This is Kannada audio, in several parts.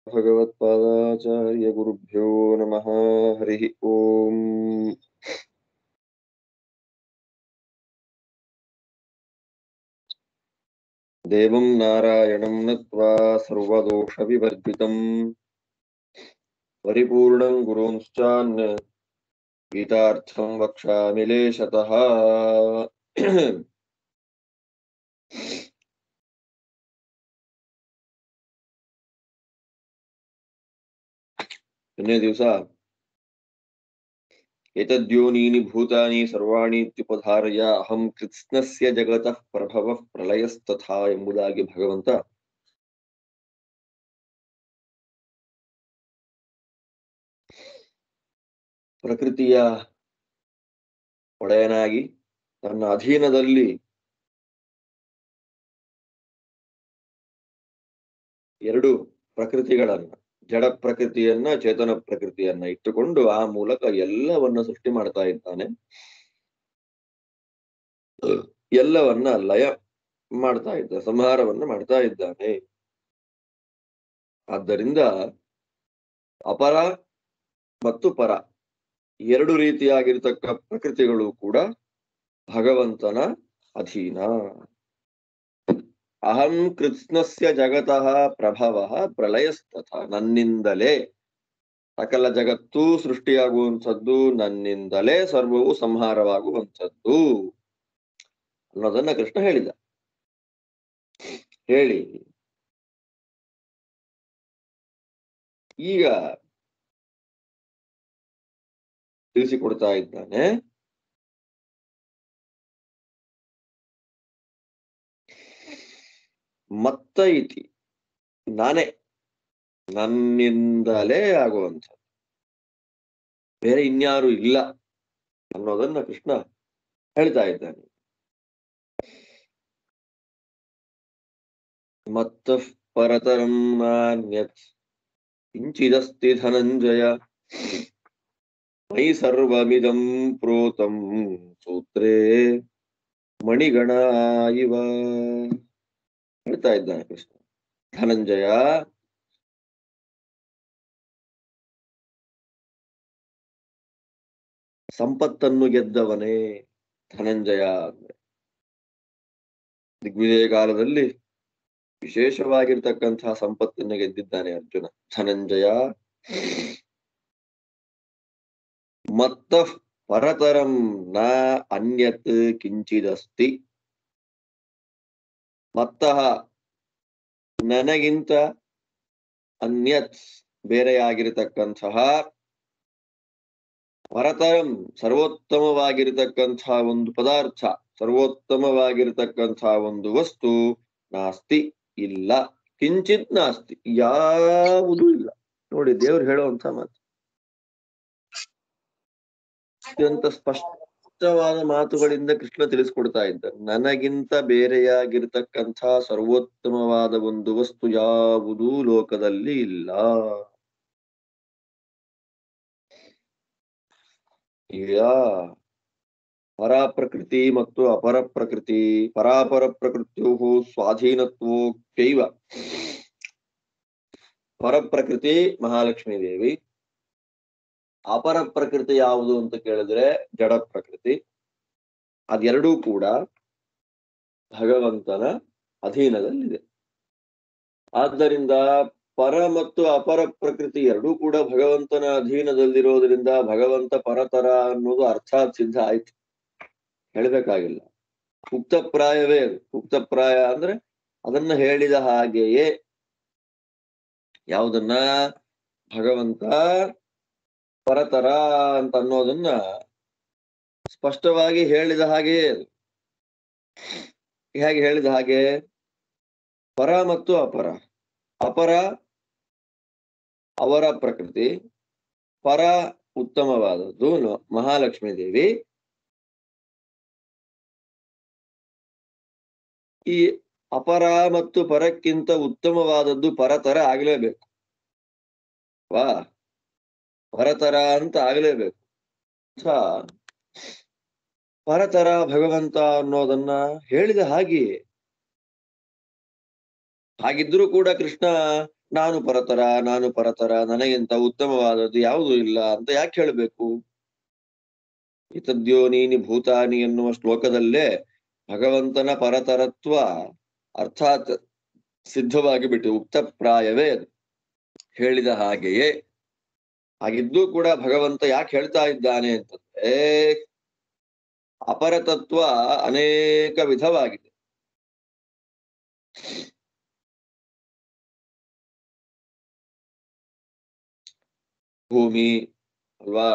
ಭಗವತ್ಪಾದಾಚಾರ್ಯ ಗುರುಭ್ಯೋ ನಮಃ. ಹರಿ ಓಂ. ದೇವಂ ನಾರಾಯಣಂ ನತ್ವಾ ಸರ್ವದೋಷ ವಿವರ್ಜಿತಂ ಪರಿಪೂರ್ಣಂ ಗುರುಂಶ್ಚಾನ್ಯ ಗೀತಾರ್ಥಂ ವಕ್ಷ್ಯಾಮಿ ಲೇಶತಃ. ನಿನ್ನೆ ದಿವಸ ಏತದ್ಯೋನೀನಿ ಭೂತಾನಿ ಸರ್ವಾಣಿ ಇತ್ಯುಪಧಾರಯ ಅಹಂ ಕೃತ್ಸ್ನಸ್ಯ ಜಗತಃ ಪ್ರಭವಃ ಪ್ರಳಯಸ್ತಥಾ ಎಂಬುದಾಗಿ ಭಗವಂತ ಪ್ರಕೃತಿಯ ಒಡೆಯನಾಗಿ ತನ್ನ ಅಧೀನದಲ್ಲಿ ಎರಡು ಪ್ರಕೃತಿಗಳನ್ನ, ಜಡ ಪ್ರಕೃತಿಯನ್ನ, ಚೇತನ ಪ್ರಕೃತಿಯನ್ನ ಇಟ್ಟುಕೊಂಡು ಆ ಮೂಲಕ ಎಲ್ಲವನ್ನ ಸೃಷ್ಟಿ ಮಾಡ್ತಾ ಇದ್ದಾನೆ. ಎಲ್ಲವನ್ನ ಲಯ ಮಾಡ್ತಾ ಇದ್ದ, ಸಂಹಾರವನ್ನ ಮಾಡ್ತಾ ಇದ್ದಾನೆ. ಆದ್ದರಿಂದ ಅಪರ ಮತ್ತು ಪರ ಎರಡು ರೀತಿಯಾಗಿರ್ತಕ್ಕ ಪ್ರಕೃತಿಗಳು ಕೂಡ ಭಗವಂತನ ಅಧೀನ. ಅಹಂ ಕೃತ್ಸ್ನಸ್ಯ ಜಗತಃ ಪ್ರಭವಃ ಪ್ರಳಯಸ್ತಥ, ನನ್ನಿಂದಲೇ ಸಕಲ ಜಗತ್ತು ಸೃಷ್ಟಿಯಾಗುವಂಥದ್ದು, ನನ್ನಿಂದಲೇ ಸರ್ವವು ಸಂಹಾರವಾಗುವಂಥದ್ದು ಅನ್ನೋದನ್ನ ಕೃಷ್ಣ ಹೇಳಿದ. ಹೇಳಿ ಈಗ ತಿಳಿಸಿಕೊಡ್ತಾ ಇದ್ದಾನೆ. ಮತ್ತ ಇತಿ, ನಾನೇ, ನನ್ನಿಂದಲೇ ಆಗುವಂಥದ್ದು, ಬೇರೆ ಇನ್ಯಾರು ಇಲ್ಲ ಅನ್ನೋದನ್ನ ಕೃಷ್ಣ ಹೇಳ್ತಾ ಇದ್ದಾನೆ. ಮತ್ತ ಪರತರಂ ನಾನ್ಯತ್ ಕಿಂಚಿದಸ್ತಿ ಧನಂಜಯ ಮಯಿ ಸರ್ವಮಿದಂ ಪ್ರೋತಂ ಸೂತ್ರೇ ಮಣಿಗಣ ಇವ ಹೇಳ್ತಾ ಇದ್ದಾನೆ ಕೃಷ್ಣ. ಧನಂಜಯ, ಸಂಪತ್ತನ್ನು ಗೆದ್ದವನೇ ಧನಂಜಯ ಅಂದ್ರೆ. ದಿಗ್ವಿಜಯ ಕಾಲದಲ್ಲಿ ವಿಶೇಷವಾಗಿರ್ತಕ್ಕಂತಹ ಸಂಪತ್ತನ್ನು ಗೆದ್ದಿದ್ದಾನೆ ಅರ್ಜುನ. ಧನಂಜಯ ಮತ್ತ ಪರತರಂ ನ ಅನ್ಯತ್ ಕಿಂಚಿದಸ್ತಿ. ಮತ್ತಃ ನನಗಿಂತ, ಅನ್ಯತ್ ಬೇರೆಯಾಗಿರತಕ್ಕಂತಹ, ಪರತರಂ ಸರ್ವೋತ್ತಮವಾಗಿರತಕ್ಕಂತಹ ಒಂದು ಪದಾರ್ಥ, ಸರ್ವೋತ್ತಮವಾಗಿರತಕ್ಕಂತಹ ಒಂದು ವಸ್ತು ನಾಸ್ತಿ, ಇಲ್ಲ. ಕಿಂಚಿತ್ ನಾಸ್ತಿ, ಯಾವುದೂ ಇಲ್ಲ. ನೋಡಿ, ದೇವ್ರು ಹೇಳುವಂತ ಮಾತು, ಅತ್ಯಂತ ಸ್ಪಷ್ಟವಾದ ಮಾತುಗಳಿಂದ ಕೃಷ್ಣ ತಿಳಿಸ್ಕೊಡ್ತಾ ಇದ್ದ. ನನಗಿಂತ ಬೇರೆಯಾಗಿರ್ತಕ್ಕಂಥ ಸರ್ವೋತ್ತಮವಾದ ಒಂದು ವಸ್ತು ಯಾವುದೂ ಲೋಕದಲ್ಲಿ ಇಲ್ಲ. ಈಗ ಪರಾಪ್ರಕೃತಿ ಮತ್ತು ಅಪರ ಪ್ರಕೃತಿ, ಪರಾಪರ ಪ್ರಕೃತ್ಯೋ ಸ್ವಾಧೀನತ್ವೋಕ್ತೈವ. ಪರಪ್ರಕೃತಿ ಮಹಾಲಕ್ಷ್ಮೀ ದೇವಿ, ಅಪರ ಪ್ರಕೃತಿ ಯಾವುದು ಅಂತ ಕೇಳಿದ್ರೆ ಜಡ ಪ್ರಕೃತಿ. ಅದೆರಡೂ ಕೂಡ ಭಗವಂತನ ಅಧೀನದಲ್ಲಿದೆ. ಆದ್ದರಿಂದ ಪರ ಮತ್ತು ಅಪರ ಪ್ರಕೃತಿ ಎರಡೂ ಕೂಡ ಭಗವಂತನ ಅಧೀನದಲ್ಲಿರೋದ್ರಿಂದ ಭಗವಂತ ಪರತರ ಅನ್ನೋದು ಅರ್ಥಾತ್ ಸಿದ್ಧ ಆಯ್ತು, ಹೇಳ್ಬೇಕಾಗಿಲ್ಲ. ಉಕ್ತಪ್ರಾಯವೇ ಅದು. ಉಕ್ತಪ್ರಾಯ ಅಂದ್ರೆ ಅದನ್ನ ಹೇಳಿದ ಹಾಗೆಯೇ. ಯಾವುದನ್ನ? ಭಗವಂತ ಪರತರ ಅಂತ ಅನ್ನೋದನ್ನ ಸ್ಪಷ್ಟವಾಗಿ ಹೇಳಿದ ಹಾಗೆಯೇ ಅದು. ಹೇಗೆ ಹೇಳಿದ ಹಾಗೆ? ಪರ ಮತ್ತು ಅಪರ. ಅಪರ ಅವರ ಪ್ರಕೃತಿ, ಪರ ಉತ್ತಮವಾದದ್ದು ಮಹಾಲಕ್ಷ್ಮೀ ದೇವಿ. ಈ ಅಪರ ಮತ್ತು ಪರಕ್ಕಿಂತ ಉತ್ತಮವಾದದ್ದು ಪರತರ ಆಗ್ಲೇಬೇಕು. ವಾ, ಪರತರ ಅಂತ ಆಗ್ಲೇಬೇಕು. ಪರತರ ಭಗವಂತ ಅನ್ನೋದನ್ನ ಹೇಳಿದ ಹಾಗೆಯೇ. ಹಾಗಿದ್ರೂ ಕೂಡ ಕೃಷ್ಣ ನಾನು ಪರತರ ನನಗಿಂತ ಉತ್ತಮವಾದದ್ದು ಯಾವುದೂ ಇಲ್ಲ ಅಂತ ಯಾಕೆ ಹೇಳಬೇಕು? ಇತದ್ಯೋನೀನಿ ಭೂತಾನಿ ಎನ್ನುವ ಶ್ಲೋಕದಲ್ಲೇ ಭಗವಂತನ ಪರತರತ್ವ ಅರ್ಥಾತ್ ಸಿದ್ಧವಾಗಿ ಬಿಟ್ಟು ಉಕ್ತಪ್ರಾಯವೇ ಅದು. ಹೇಳಿದ ಹಾಗೆಯೇ ಹಾಗಿದ್ದೂ ಕೂಡ ಭಗವಂತ ಯಾಕೆ ಹೇಳ್ತಾ ಇದ್ದಾನೆ ಅಂತಂದ್ರೆ ಅಪರತತ್ವ ಅನೇಕ ವಿಧವಾಗಿದೆ. ಭೂಮಿ ಅಲ್ವಾ,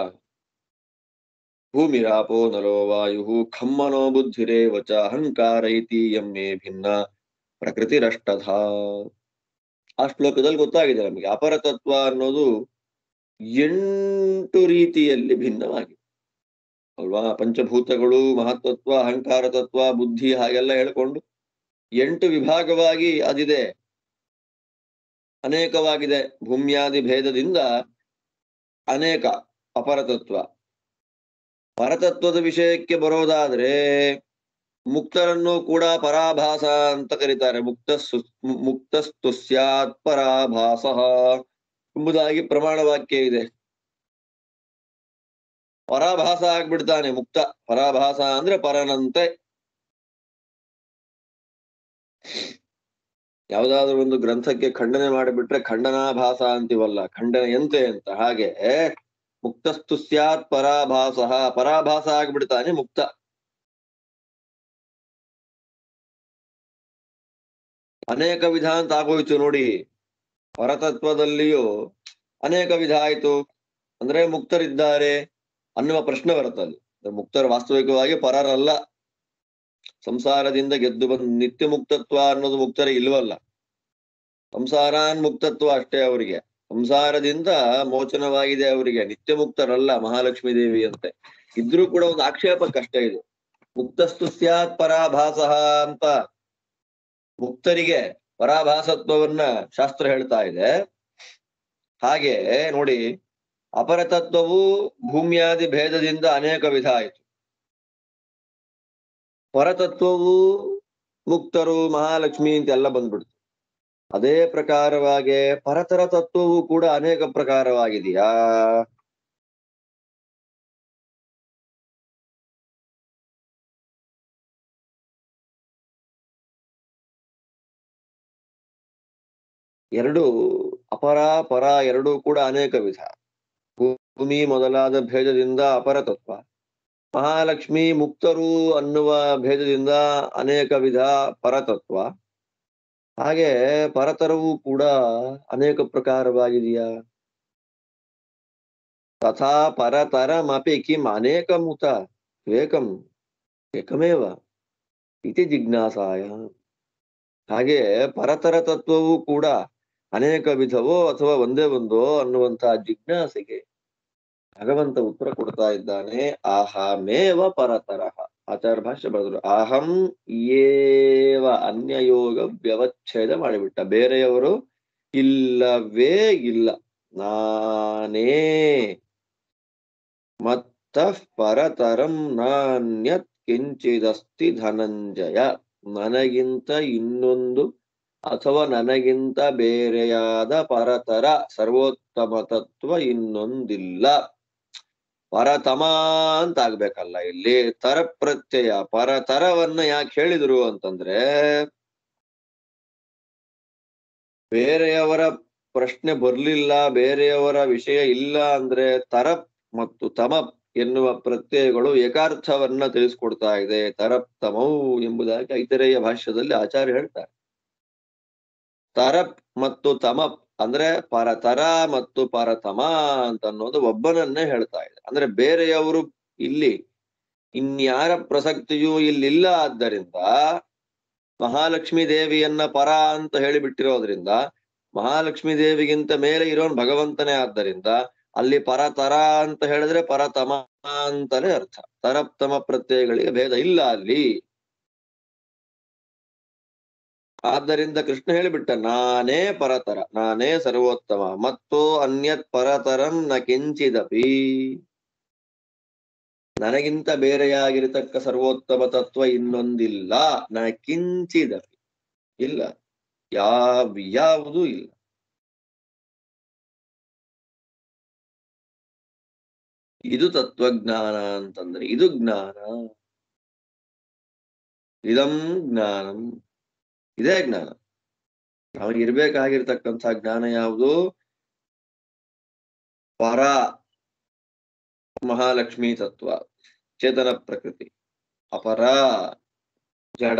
ಭೂಮಿರಾಪೋ ನಲೋ ವಾಯು ಖಮ್ಮನೋ ಬುದ್ಧಿರೇವಚ ಅಹಂಕಾರ ಇತಿ ಎಮ್ಮೆ ಭಿನ್ನ ಪ್ರಕೃತಿರಷ್ಟಧ. ಆ ಶ್ಲೋಕದಲ್ಲಿ ಗೊತ್ತಾಗಿದೆ ನಮಗೆ ಅಪರತತ್ವ ಅನ್ನೋದು 8 ರೀತಿಯಲ್ಲಿ ಭಿನ್ನವಾಗಿದೆ ಅಲ್ವಾ. ಪಂಚಭೂತಗಳು, ಮಹತ್ತತ್ವ, ಅಹಂಕಾರ ತತ್ವ, ಬುದ್ಧಿ ಹಾಗೆಲ್ಲ ಹೇಳ್ಕೊಂಡು 8 ವಿಭಾಗವಾಗಿ ಅದಿದೆ, ಅನೇಕವಾಗಿದೆ. ಭೂಮ್ಯಾದಿ ಭೇದದಿಂದ ಅನೇಕ ಅಪರತತ್ವ. ಪರತತ್ವದ ವಿಷಯಕ್ಕೆ ಬರೋದಾದ್ರೆ ಮುಕ್ತರನ್ನು ಕೂಡ ಪರಾಭಾಸ ಅಂತ ಕರೀತಾರೆ. ಮುಕ್ತಸ್ತು ಸ್ಯಾತ್ ಪರಾಭಾಸ ಎಂಬುದಾಗಿ ಪ್ರಮಾಣ ವಾಕ್ಯ ಇದೆ. ಪರಾಭಾಸ ಆಗ್ಬಿಡ್ತಾನೆ ಮುಕ್ತ. ಪರಾಭಾಸ ಅಂದ್ರೆ ಪರನಂತೆ. ಯಾವ್ದಾದ್ರು ಒಂದು ಗ್ರಂಥಕ್ಕೆ ಖಂಡನೆ ಮಾಡಿಬಿಟ್ರೆ ಖಂಡನಾಭಾಸ ಅಂತೀವಲ್ಲ, ಖಂಡನೆಯಂತೆ ಅಂತ. ಹಾಗೆ ಮುಕ್ತಸ್ತು ಸ್ಯಾತ್ ಪರಾಭಾಸ, ಪರಾಭಾಸ ಆಗ್ಬಿಡ್ತಾನೆ ಮುಕ್ತ. ಅನೇಕ ವಿಧ ಅಂತ ಆಗೋಯ್ತು ನೋಡಿ. ಪರತತ್ವದಲ್ಲಿಯೂ ಅನೇಕ ವಿಧ ಆಯ್ತು ಅಂದ್ರೆ ಮುಕ್ತರಿದ್ದಾರೆ ಅನ್ನುವ ಪ್ರಶ್ನೆ ಬರುತ್ತಲ್ಲಿ. ಮುಕ್ತರು ವಾಸ್ತವಿಕವಾಗಿ ಪರರಲ್ಲ, ಸಂಸಾರದಿಂದ ಗೆದ್ದು ಬಂದ ನಿತ್ಯ ಮುಕ್ತತ್ವ ಅನ್ನೋದು ಮುಕ್ತರೇ ಇಲ್ವಲ್ಲ. ಸಂಸಾರಾನ್ ಮುಕ್ತತ್ವ ಅಷ್ಟೇ ಅವರಿಗೆ, ಸಂಸಾರದಿಂದ ಮೋಚನವಾಗಿದೆ ಅವರಿಗೆ, ನಿತ್ಯ ಮುಕ್ತರಲ್ಲ ಮಹಾಲಕ್ಷ್ಮೀ ದೇವಿ ಅಂತೆ. ಇದ್ರೂ ಕೂಡ ಒಂದು ಆಕ್ಷೇಪಕ್ಕಷ್ಟೇ ಇದು. ಮುಕ್ತಸ್ತು ಸ್ಯಾತ್ ಪರಾಭಾಸ ಅಂತ ಮುಕ್ತರಿಗೆ ಪರಾಭಾಸತ್ವವನ್ನ ಶಾಸ್ತ್ರ ಹೇಳ್ತಾ ಇದೆ. ಹಾಗೆ ನೋಡಿ, ಅಪರತತ್ವವು ಭೂಮ್ಯಾದಿ ಭೇದದಿಂದ ಅನೇಕ ವಿಧ ಆಯಿತು. ಪರತತ್ವವು ಮುಕ್ತರು, ಮಹಾಲಕ್ಷ್ಮಿ ಅಂತೆಲ್ಲ ಬಂದ್ಬಿಡ್ತು. ಅದೇ ಪ್ರಕಾರವಾಗಿ ಪರತರ ತತ್ವವು ಕೂಡ ಅನೇಕ ಪ್ರಕಾರವಾಗಿದೆಯಾ? ಎರಡು ಅಪರ ಪರ ಎರಡೂ ಕೂಡ ಅನೇಕ ವಿಧ. ಭೂಮಿ ಮೊದಲಾದ ಭೇದದಿಂದ ಅಪರತತ್ವ, ಮಹಾಲಕ್ಷ್ಮಿ ಮುಕ್ತರು ಅನ್ನುವ ಭೇದದಿಂದ ಅನೇಕ ವಿಧ ಪರತತ್ವ. ಹಾಗೆ ಪರತರವೂ ಕೂಡ ಅನೇಕ ಪ್ರಕಾರವಾಗಿದೆಯಾ? ತಥಾ ಪರತರಮಪಿ ಕಿಂ ಅನೇಕಮುತ ಏಕಂ ಏಕಮೇವ ಇತಿ ಜಿಜ್ಞಾಸಾಯ. ಹಾಗೆ ಪರತರ ತತ್ವವೂ ಕೂಡ ಅನೇಕ ವಿಧವೋ ಅಥವಾ ಒಂದೇ ಒಂದೋ ಅನ್ನುವಂತಹ ಜಿಜ್ಞಾಸೆಗೆ ಭಗವಂತ ಉತ್ತರ ಕೊಡ್ತಾ ಇದ್ದಾನೆ. ಅಹಮೇವ ಪರತರಃ. ಆಚಾರ್ಯ ಭಾಷ್ಯ ಬರೆದ್ರು, ಅಹಂ ಏವ ಅನ್ಯಯೋಗ ವ್ಯವಚ್ಛೇದ ಮಾಡಿಬಿಟ್ಟ. ಬೇರೆಯವರು ಇಲ್ಲವೇ ಇಲ್ಲ, ನಾನೇ ಮತ್ತಃ ಪರತರಂ ನಾನ್ಯತ್ ಕಿಂಚಿದಸ್ತಿ ಧನಂಜಯ. ನನಗಿಂತ ಇನ್ನೊಂದು ಅಥವಾ ನನಗಿಂತ ಬೇರೆಯಾದ ಪರತರ ಸರ್ವೋತ್ತಮ ತತ್ವ ಇನ್ನೊಂದಿಲ್ಲ. ಪರತಮ ಅಂತ ಆಗ್ಬೇಕಲ್ಲ ಇಲ್ಲಿ. ತರ ಪ್ರತ್ಯಯ ಪರತರವನ್ನ ಯಾಕೆ ಹೇಳಿದ್ರು ಅಂತಂದ್ರೆ, ಬೇರೆಯವರ ಪ್ರಶ್ನೆ ಬರ್ಲಿಲ್ಲ, ಬೇರೆಯವರ ವಿಷಯ ಇಲ್ಲ ಅಂದ್ರೆ ತರಪ್ ಮತ್ತು ತಮಪ್ ಎನ್ನುವ ಪ್ರತ್ಯಯಗಳು ಏಕಾರ್ಥವನ್ನ ತಿಳಿಸ್ಕೊಡ್ತಾ ಇದೆ. ತರಪ್ ತಮೌ ಎಂಬುದಾಗಿ ಐತರೇಯ ಭಾಷ್ಯದಲ್ಲಿ ಆಚಾರ್ಯ ಹೇಳ್ತಾರೆ. ತರಪ್ ಮತ್ತು ತಮಪ್ ಅಂದ್ರೆ ಪರತರ ಮತ್ತು ಪರತಮ ಅಂತ ಅನ್ನೋದು ಒಬ್ಬನನ್ನೇ ಹೇಳ್ತಾ ಇದೆ. ಅಂದ್ರೆ ಬೇರೆಯವರು ಇಲ್ಲಿ ಇನ್ಯಾರ ಪ್ರಸಕ್ತಿಯೂ ಇಲ್ಲಿಲ್ಲ. ಆದ್ದರಿಂದ ಮಹಾಲಕ್ಷ್ಮೀ ದೇವಿಯನ್ನ ಪರ ಅಂತ ಹೇಳಿಬಿಟ್ಟಿರೋದ್ರಿಂದ ಮಹಾಲಕ್ಷ್ಮೀ ದೇವಿಗಿಂತ ಮೇಲೆ ಇರೋನ್ ಭಗವಂತನೇ. ಆದ್ದರಿಂದ ಅಲ್ಲಿ ಪರತರ ಅಂತ ಹೇಳಿದ್ರೆ ಪರತಮ ಅಂತಾನೆ ಅರ್ಥ. ತರಪ್ತಮ ಪ್ರತ್ಯಯಗಳಿಗೆ ಭೇದ ಇಲ್ಲ ಅಲ್ಲಿ. ಆದ್ದರಿಂದ ಕೃಷ್ಣ ಹೇಳಿಬಿಟ್ಟ, ನಾನೇ ಪರತರ, ನಾನೇ ಸರ್ವೋತ್ತಮ, ಮತ್ತು ಅನ್ಯತ್ ಪರತರಂ ನ ಕಿಂಚಿದಪಿ. ನನಗಿಂತ ಬೇರೆಯಾಗಿರತಕ್ಕ ಸರ್ವೋತ್ತಮ ತತ್ವ ಇನ್ನೊಂದಿಲ್ಲ. ನ ಕಿಂಚಿದಪಿ ಇಲ್ಲ, ಯಾವುದೂ ಇಲ್ಲ. ಇದು ತತ್ವಜ್ಞಾನ ಅಂತಂದ್ರೆ ಇದು ಜ್ಞಾನ. ಇದಂ ಜ್ಞಾನಂ, ಇದೇ ಜ್ಞಾನ. ನಮಗಿರ್ಬೇಕಾಗಿರ್ತಕ್ಕಂಥ ಜ್ಞಾನ ಯಾವುದು? ಪರ ಮಹಾಲಕ್ಷ್ಮಿ ತತ್ವ, ಚೇತನ ಪ್ರಕೃತಿ. ಅಪರ ಜಡ,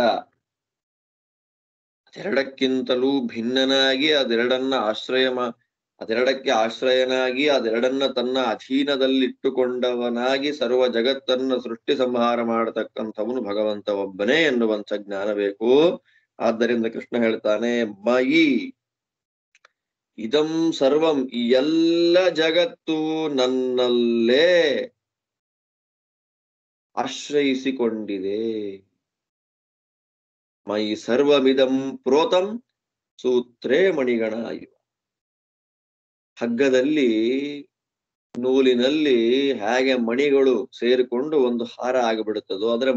ಅದೆರಡಕ್ಕಿಂತಲೂ ಭಿನ್ನನಾಗಿ ಅದೆರಡಕ್ಕೆ ಆಶ್ರಯನಾಗಿ ಅದೆರಡನ್ನ ತನ್ನ ಅಧೀನದಲ್ಲಿಟ್ಟುಕೊಂಡವನಾಗಿ ಸರ್ವ ಜಗತ್ತನ್ನ ಸೃಷ್ಟಿ ಸಂಹಾರ ಮಾಡತಕ್ಕಂಥವನು ಭಗವಂತ ಒಬ್ಬನೇ ಎನ್ನುವಂಥ ಜ್ಞಾನ ಬೇಕು. ಆದ್ದರಿಂದ ಕೃಷ್ಣ ಹೇಳ್ತಾನೆ, ಮಯಿ ಇದಂ ಸರ್ವಂ, ಈ ಎಲ್ಲ ಜಗತ್ತು ನನ್ನಲ್ಲೇ ಆಶ್ರಯಿಸಿಕೊಂಡಿದೆ. ಮಯಿ ಸರ್ವಮಿದಂ ಪ್ರೋತಂ ಸೂತ್ರೇ ಮಣಿಗಣ ಇವ. ಹಗ್ಗದಲ್ಲಿ, ನೂಲಿನಲ್ಲಿ ಹೇಗೆ ಮಣಿಗಳು ಸೇರಿಕೊಂಡು ಒಂದು ಹಾರ ಆಗಿಬಿಡುತ್ತದೋ, ಅದರ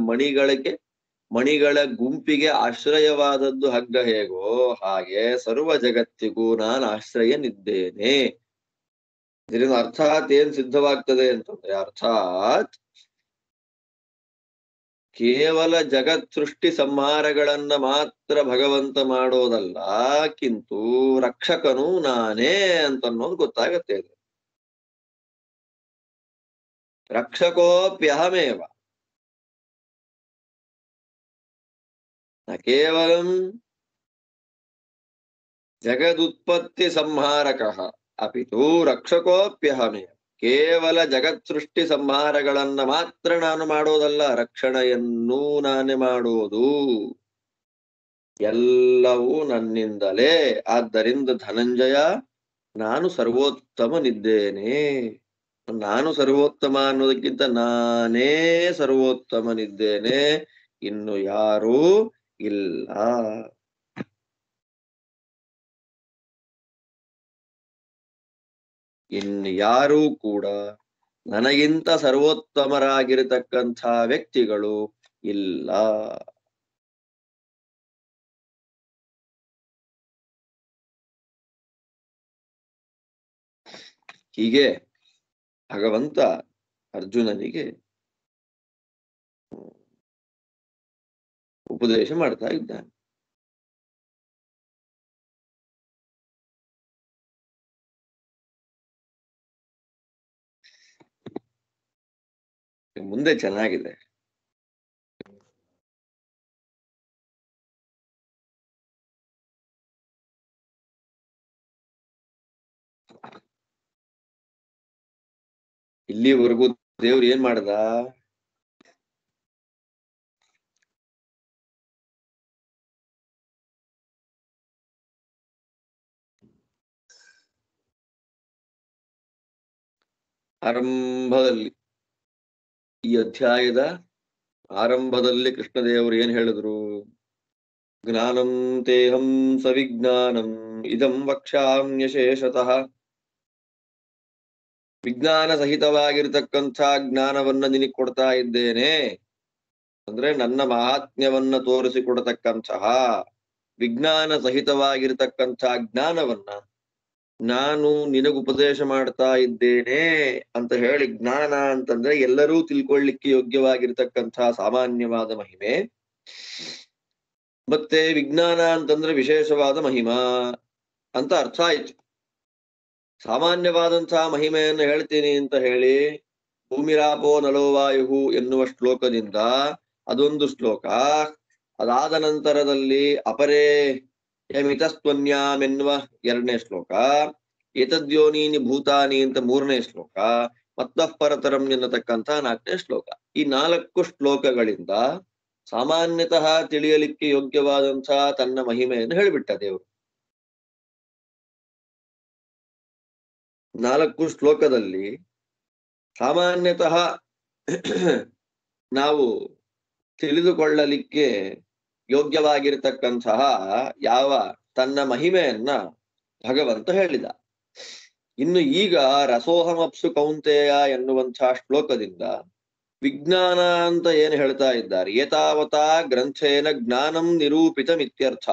ಮಣಿಗಳ ಗುಂಪಿಗೆ ಆಶ್ರಯವಾದದ್ದು ಹಗ್ಗ ಹೇಗೋ ಹಾಗೆ ಸರ್ವ ಜಗತ್ತಿಗೂ ನಾನು ಆಶ್ರಯನಿದ್ದೇನೆ. ಇದರಿಂದ ಅರ್ಥಾತ್ ಏನ್ ಸಿದ್ಧವಾಗ್ತದೆ ಅಂತಂದ್ರೆ, ಅರ್ಥಾತ್ ಕೇವಲ ಜಗತ್ ಸೃಷ್ಟಿ ಸಂಹಾರಗಳನ್ನ ಮಾತ್ರ ಭಗವಂತ ಮಾಡೋದಲ್ಲ, ಕಿಂತು ರಕ್ಷಕನು ನಾನೇ ಅಂತನ್ನೋದು ಗೊತ್ತಾಗತ್ತೆ. ಇದು ರಕ್ಷಕೋಪ್ಯಹಮೇವ ನ ಕೇವಲಂ ಜಗದುತ್ಪತ್ತಿ ಸಂಹಾರಕಃ ಅಪಿತು ರಕ್ಷಕೋಪ್ಯಹಮೇವ. ಕೇವಲ ಜಗತ್ ಸೃಷ್ಟಿ ಸಂಹಾರಗಳನ್ನ ಮಾತ್ರ ನಾನು ಮಾಡೋದಲ್ಲ, ರಕ್ಷಣೆಯನ್ನೂ ನಾನೇ ಮಾಡೋದು. ಎಲ್ಲವೂ ನನ್ನಿಂದಲೇ. ಆದ್ದರಿಂದ ಧನಂಜಯ, ನಾನು ಸರ್ವೋತ್ತಮನಿದ್ದೇನೆ. ನಾನು ಸರ್ವೋತ್ತಮ ಅನ್ನೋದಕ್ಕಿಂತ ನಾನೇ ಸರ್ವೋತ್ತಮನಿದ್ದೇನೆ, ಇನ್ನು ಯಾರೂ ಇಲ್ಲ. ಇನ್ಯಾರೂ ಕೂಡ ನನಗಿಂತ ಸರ್ವೋತ್ತಮರಾಗಿರತಕ್ಕಂಥ ವ್ಯಕ್ತಿಗಳು ಇಲ್ಲ. ಹೀಗೆ ಭಗವಂತ ಅರ್ಜುನನಿಗೆ ಉಪದೇಶ ಮಾಡ್ತಾ ಇದ್ದಾನೆ. ಮುಂದೆ ಚೆನ್ನಾಗಿದೆ. ಇಲ್ಲಿವರೆಗೂ ದೇವ್ರು ಏನ್ ಮಾಡ್ದ? ಆರಂಭದಲ್ಲಿ, ಈ ಅಧ್ಯಾಯದ ಆರಂಭದಲ್ಲಿ ಕೃಷ್ಣದೇವರು ಏನ್ ಹೇಳಿದ್ರು? ಜ್ಞಾನಂ ತೇಹಂ ಸವಿಜ್ಞಾನಂ ಇದಂ ವಕ್ಷ್ಯಾಮ್ಯಶೇಷತಃ. ವಿಜ್ಞಾನ ಸಹಿತವಾಗಿರ್ತಕ್ಕಂಥ ಜ್ಞಾನವನ್ನ ನಿನಗೆ ಕೊಡ್ತಾ ಇದ್ದೇನೆ. ಅಂದ್ರೆ ನನ್ನ ಮಹಾತ್ಮ್ಯವನ್ನ ತೋರಿಸಿಕೊಡತಕ್ಕಂತಹ ವಿಜ್ಞಾನ ಸಹಿತವಾಗಿರ್ತಕ್ಕಂಥ ಜ್ಞಾನವನ್ನ ನಾನು ನಿನಗುಪದೇಶ ಮಾಡ್ತಾ ಇದ್ದೇನೆ ಅಂತ ಹೇಳಿ. ಜ್ಞಾನ ಅಂತಂದ್ರೆ ಎಲ್ಲರೂ ತಿಳ್ಕೊಳ್ಳಿಕ್ಕೆ ಯೋಗ್ಯವಾಗಿರ್ತಕ್ಕಂಥ ಸಾಮಾನ್ಯವಾದ ಮಹಿಮೆ. ಮತ್ತೆ ವಿಜ್ಞಾನ ಅಂತಂದ್ರೆ ವಿಶೇಷವಾದ ಮಹಿಮಾ ಅಂತ ಅರ್ಥ ಆಯ್ತು. ಸಾಮಾನ್ಯವಾದಂತಹ ಮಹಿಮೆಯನ್ನು ಹೇಳ್ತೀನಿ ಅಂತ ಹೇಳಿ ಭೂಮಿರಾಪೋ ನಲೋವಾಯು ಎನ್ನುವ ಶ್ಲೋಕದಿಂದ ಅದೊಂದು ಶ್ಲೋಕ. ಅದಾದ ನಂತರದಲ್ಲಿ ಅಪರೇ ಯಮಿತಸ್ತ್ವನ್ಯಾಮ್ ಎನ್ನುವ 2ನೇ ಶ್ಲೋಕ, ಏತದ್ಯೋನೀನಿ ಭೂತಾನಿ ಅಂತ 3ನೇ ಶ್ಲೋಕ, ಮತ್ತಃ ಪರತರಂ ಎನ್ನತಕ್ಕಂಥ 4ನೇ ಶ್ಲೋಕ. ಈ 4 ಶ್ಲೋಕಗಳಿಂದ ಸಾಮಾನ್ಯತಃ ತಿಳಿಯಲಿಕ್ಕೆ ಯೋಗ್ಯವಾದಂತಹ ತನ್ನ ಮಹಿಮೆಯನ್ನು ಹೇಳಿಬಿಟ್ಟ ದೇವರು. 4 ಶ್ಲೋಕದಲ್ಲಿ ಸಾಮಾನ್ಯತಃ ನಾವು ತಿಳಿದುಕೊಳ್ಳಲಿಕ್ಕೆ ಯೋಗ್ಯವಾಗಿರತಕ್ಕಂತಹ ಯಾವ ತನ್ನ ಮಹಿಮೆಯನ್ನ ಭಗವಂತ ಹೇಳಿದ. ಇನ್ನು ಈಗ ರಸೋಹಮಪ್ಸು ಕೌಂತೆಯ ಎನ್ನುವಂತಹ ಶ್ಲೋಕದಿಂದ ವಿಜ್ಞಾನ ಅಂತ ಏನು ಹೇಳ್ತಾ ಇದ್ದಾರೆ? ಏತಾವತಾ ಗ್ರಂಥೇನ ಜ್ಞಾನಂ ನಿರೂಪಿತಮಿತ್ಯರ್ಥ.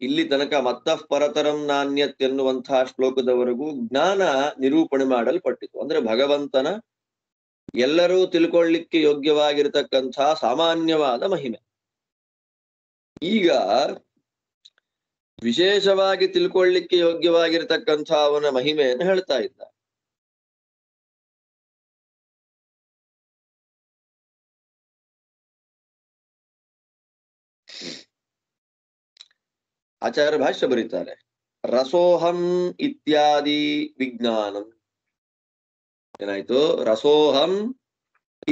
ಇಲ್ಲಿ ತನಕ ಮತ್ತಃ ಪರತರಂ ನಾಣ್ಯತ್ ಎನ್ನುವಂತಹ ಶ್ಲೋಕದವರೆಗೂ ಜ್ಞಾನ ನಿರೂಪಣೆ ಮಾಡಲ್ಪಟ್ಟಿತು. ಅಂದ್ರೆ ಭಗವಂತನ ಎಲ್ಲರೂ ತಿಳ್ಕೊಳ್ಳಿಕ್ಕೆ ಯೋಗ್ಯವಾಗಿರತಕ್ಕಂಥ ಸಾಮಾನ್ಯವಾದ ಮಹಿಮೆ. ಈಗ ವಿಶೇಷವಾಗಿ ತಿಳ್ಕೊಳ್ಳಿಕ್ಕೆ ಯೋಗ್ಯವಾಗಿರತಕ್ಕಂಥ ಅವನ ಮಹಿಮೆಯನ್ನು ಹೇಳ್ತಾ ಇದ್ದ. ಆಚಾರ್ಯ ಭಾಷ್ಯ ಬರೀತಾರೆ, ರಸೋಹಂ ಇತ್ಯಾದಿ ವಿಜ್ಞಾನಂ. ಏನಾಯ್ತು? ರಸೋಹಂ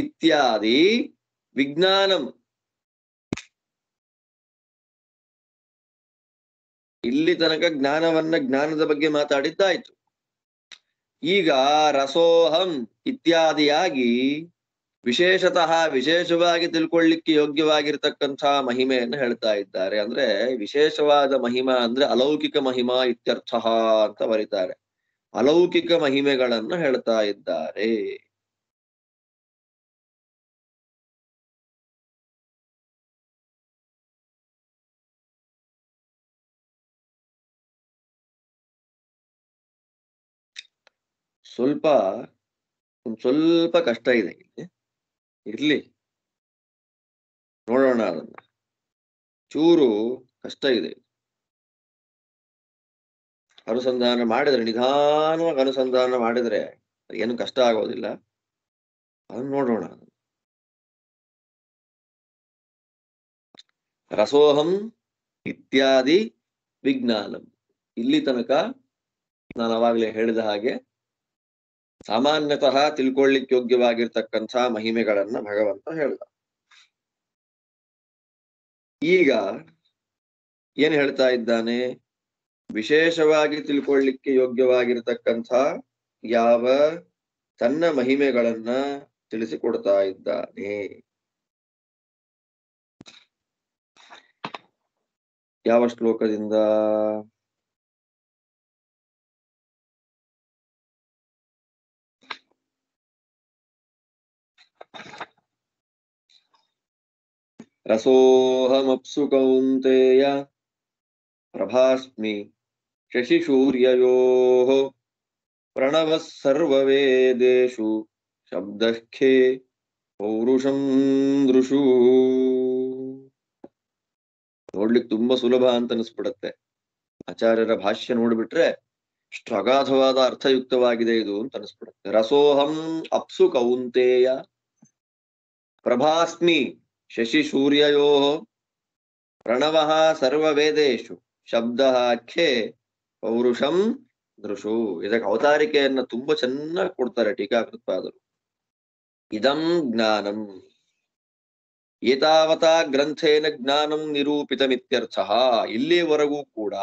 ಇತ್ಯಾದಿ ವಿಜ್ಞಾನಂ. ಇಲ್ಲಿ ತನಕ ಜ್ಞಾನದ ಬಗ್ಗೆ ಮಾತಾಡಿದ್ದಾಯ್ತು. ಈಗ ರಸೋಹಂ ಇತ್ಯಾದಿಯಾಗಿ ವಿಶೇಷವಾಗಿ ತಿಳ್ಕೊಳ್ಳಿಕ್ಕೆ ಯೋಗ್ಯವಾಗಿರ್ತಕ್ಕಂಥ ಮಹಿಮೆಯನ್ನು ಹೇಳ್ತಾ ಇದ್ದಾರೆ. ಅಂದ್ರೆ ವಿಶೇಷವಾದ ಮಹಿಮಾ ಅಂದ್ರೆ ಅಲೌಕಿಕ ಮಹಿಮಾ ಇತ್ಯರ್ಥ ಅಂತ ಬರೀತಾರೆ. ಅಲೌಕಿಕ ಮಹಿಮೆಗಳನ್ನು ಹೇಳ್ತಾ ಇದ್ದಾರೆ. ಸ್ವಲ್ಪ ಕಷ್ಟ ಇದೆ ಇಲ್ಲಿ, ಇರ್ಲಿ ನೋಡೋಣ. ಅದನ್ನ ಚೂರು ಕಷ್ಟ ಇದೆ. ಅನುಸಂಧಾನ ಮಾಡಿದ್ರೆ, ನಿಧಾನವಾಗಿ ಅನುಸಂಧಾನ ಮಾಡಿದ್ರೆ ಏನು ಕಷ್ಟ ಆಗೋದಿಲ್ಲ. ಅದನ್ನ ನೋಡೋಣ. ರಸೋಹಂ ಇತ್ಯಾದಿ ವಿಜ್ಞಾನಂ. ಇಲ್ಲಿ ತನಕ ನಾನು ಅವಾಗಲೇ ಹೇಳಿದ ಹಾಗೆ ಸಾಮಾನ್ಯತಃ ತಿಳ್ಕೊಳ್ಳಿಕ್ಕೆ ಯೋಗ್ಯವಾಗಿರ್ತಕ್ಕಂಥ ಮಹಿಮೆಗಳನ್ನ ಭಗವಂತ ಹೇಳ್ದ. ಈಗ ಏನ್ ಹೇಳ್ತಾ ಇದ್ದಾನೆ? ವಿಶೇಷವಾಗಿ ತಿಳ್ಕೊಳ್ಳಿಕ್ಕೆ ಯೋಗ್ಯವಾಗಿರ್ತಕ್ಕಂಥ ಯಾವ ತನ್ನ ಮಹಿಮೆಗಳನ್ನ ತಿಳಿಸಿಕೊಡ್ತಾ ಇದ್ದಾನೆ. ಯಾವ ಶ್ಲೋಕದಿಂದ? ರಸೋಹಮಪ್ಸು ಕೌಂತೆಯ ಪ್ರಭಾಸ್ಮಿ ಶಶಿಸೂರ್ಯಯೋಃ ಪ್ರಣವಃ ಸರ್ವವೇದೇಷು ಶಬ್ದಃಖೇ ಪೌರುಷಂ ದೃಶು. ನೋಡ್ಲಿಕ್ಕೆ ತುಂಬಾ ಸುಲಭ ಅಂತ ಅನಿಸ್ಬಿಡತ್ತೆ. ಆಚಾರ್ಯರ ಭಾಷ್ಯ ನೋಡ್ಬಿಟ್ರೆ ಇಷ್ಟು ಅಗಾಧವಾದ ಅರ್ಥಯುಕ್ತವಾಗಿದೆ ಇದು ಅಂತ ಅನಿಸ್ಬಿಡುತ್ತೆ. ರಸೋಹಂ ಅಪ್ಸು ಕೌಂತೆಯ ಪ್ರಭಾಸ್ಮಿ ಶಶಿ ಸೂರ್ಯಯೋಃ ಪ್ರಣವಃ ಸರ್ವವೇದೇಷು ಶಬ್ದಃ ಖೇ ಪೌರುಷಂ ದೃಶು. ಇದಕ್ಕೆ ಅವತಾರಿಕೆಯನ್ನ ತುಂಬಾ ಚೆನ್ನಾಗಿ ಕೊಡ್ತಾರೆ ಟೀಕಾಕೃತ್ಪಾದರು. ಇದಂ ಜ್ಞಾನಂ ಏತಾವತಾ ಗ್ರಂಥೇನ ಜ್ಞಾನಂ ನಿರೂಪಿತಮಿತ್ಯರ್ಥ. ಇಲ್ಲಿವರೆಗೂ ಕೂಡ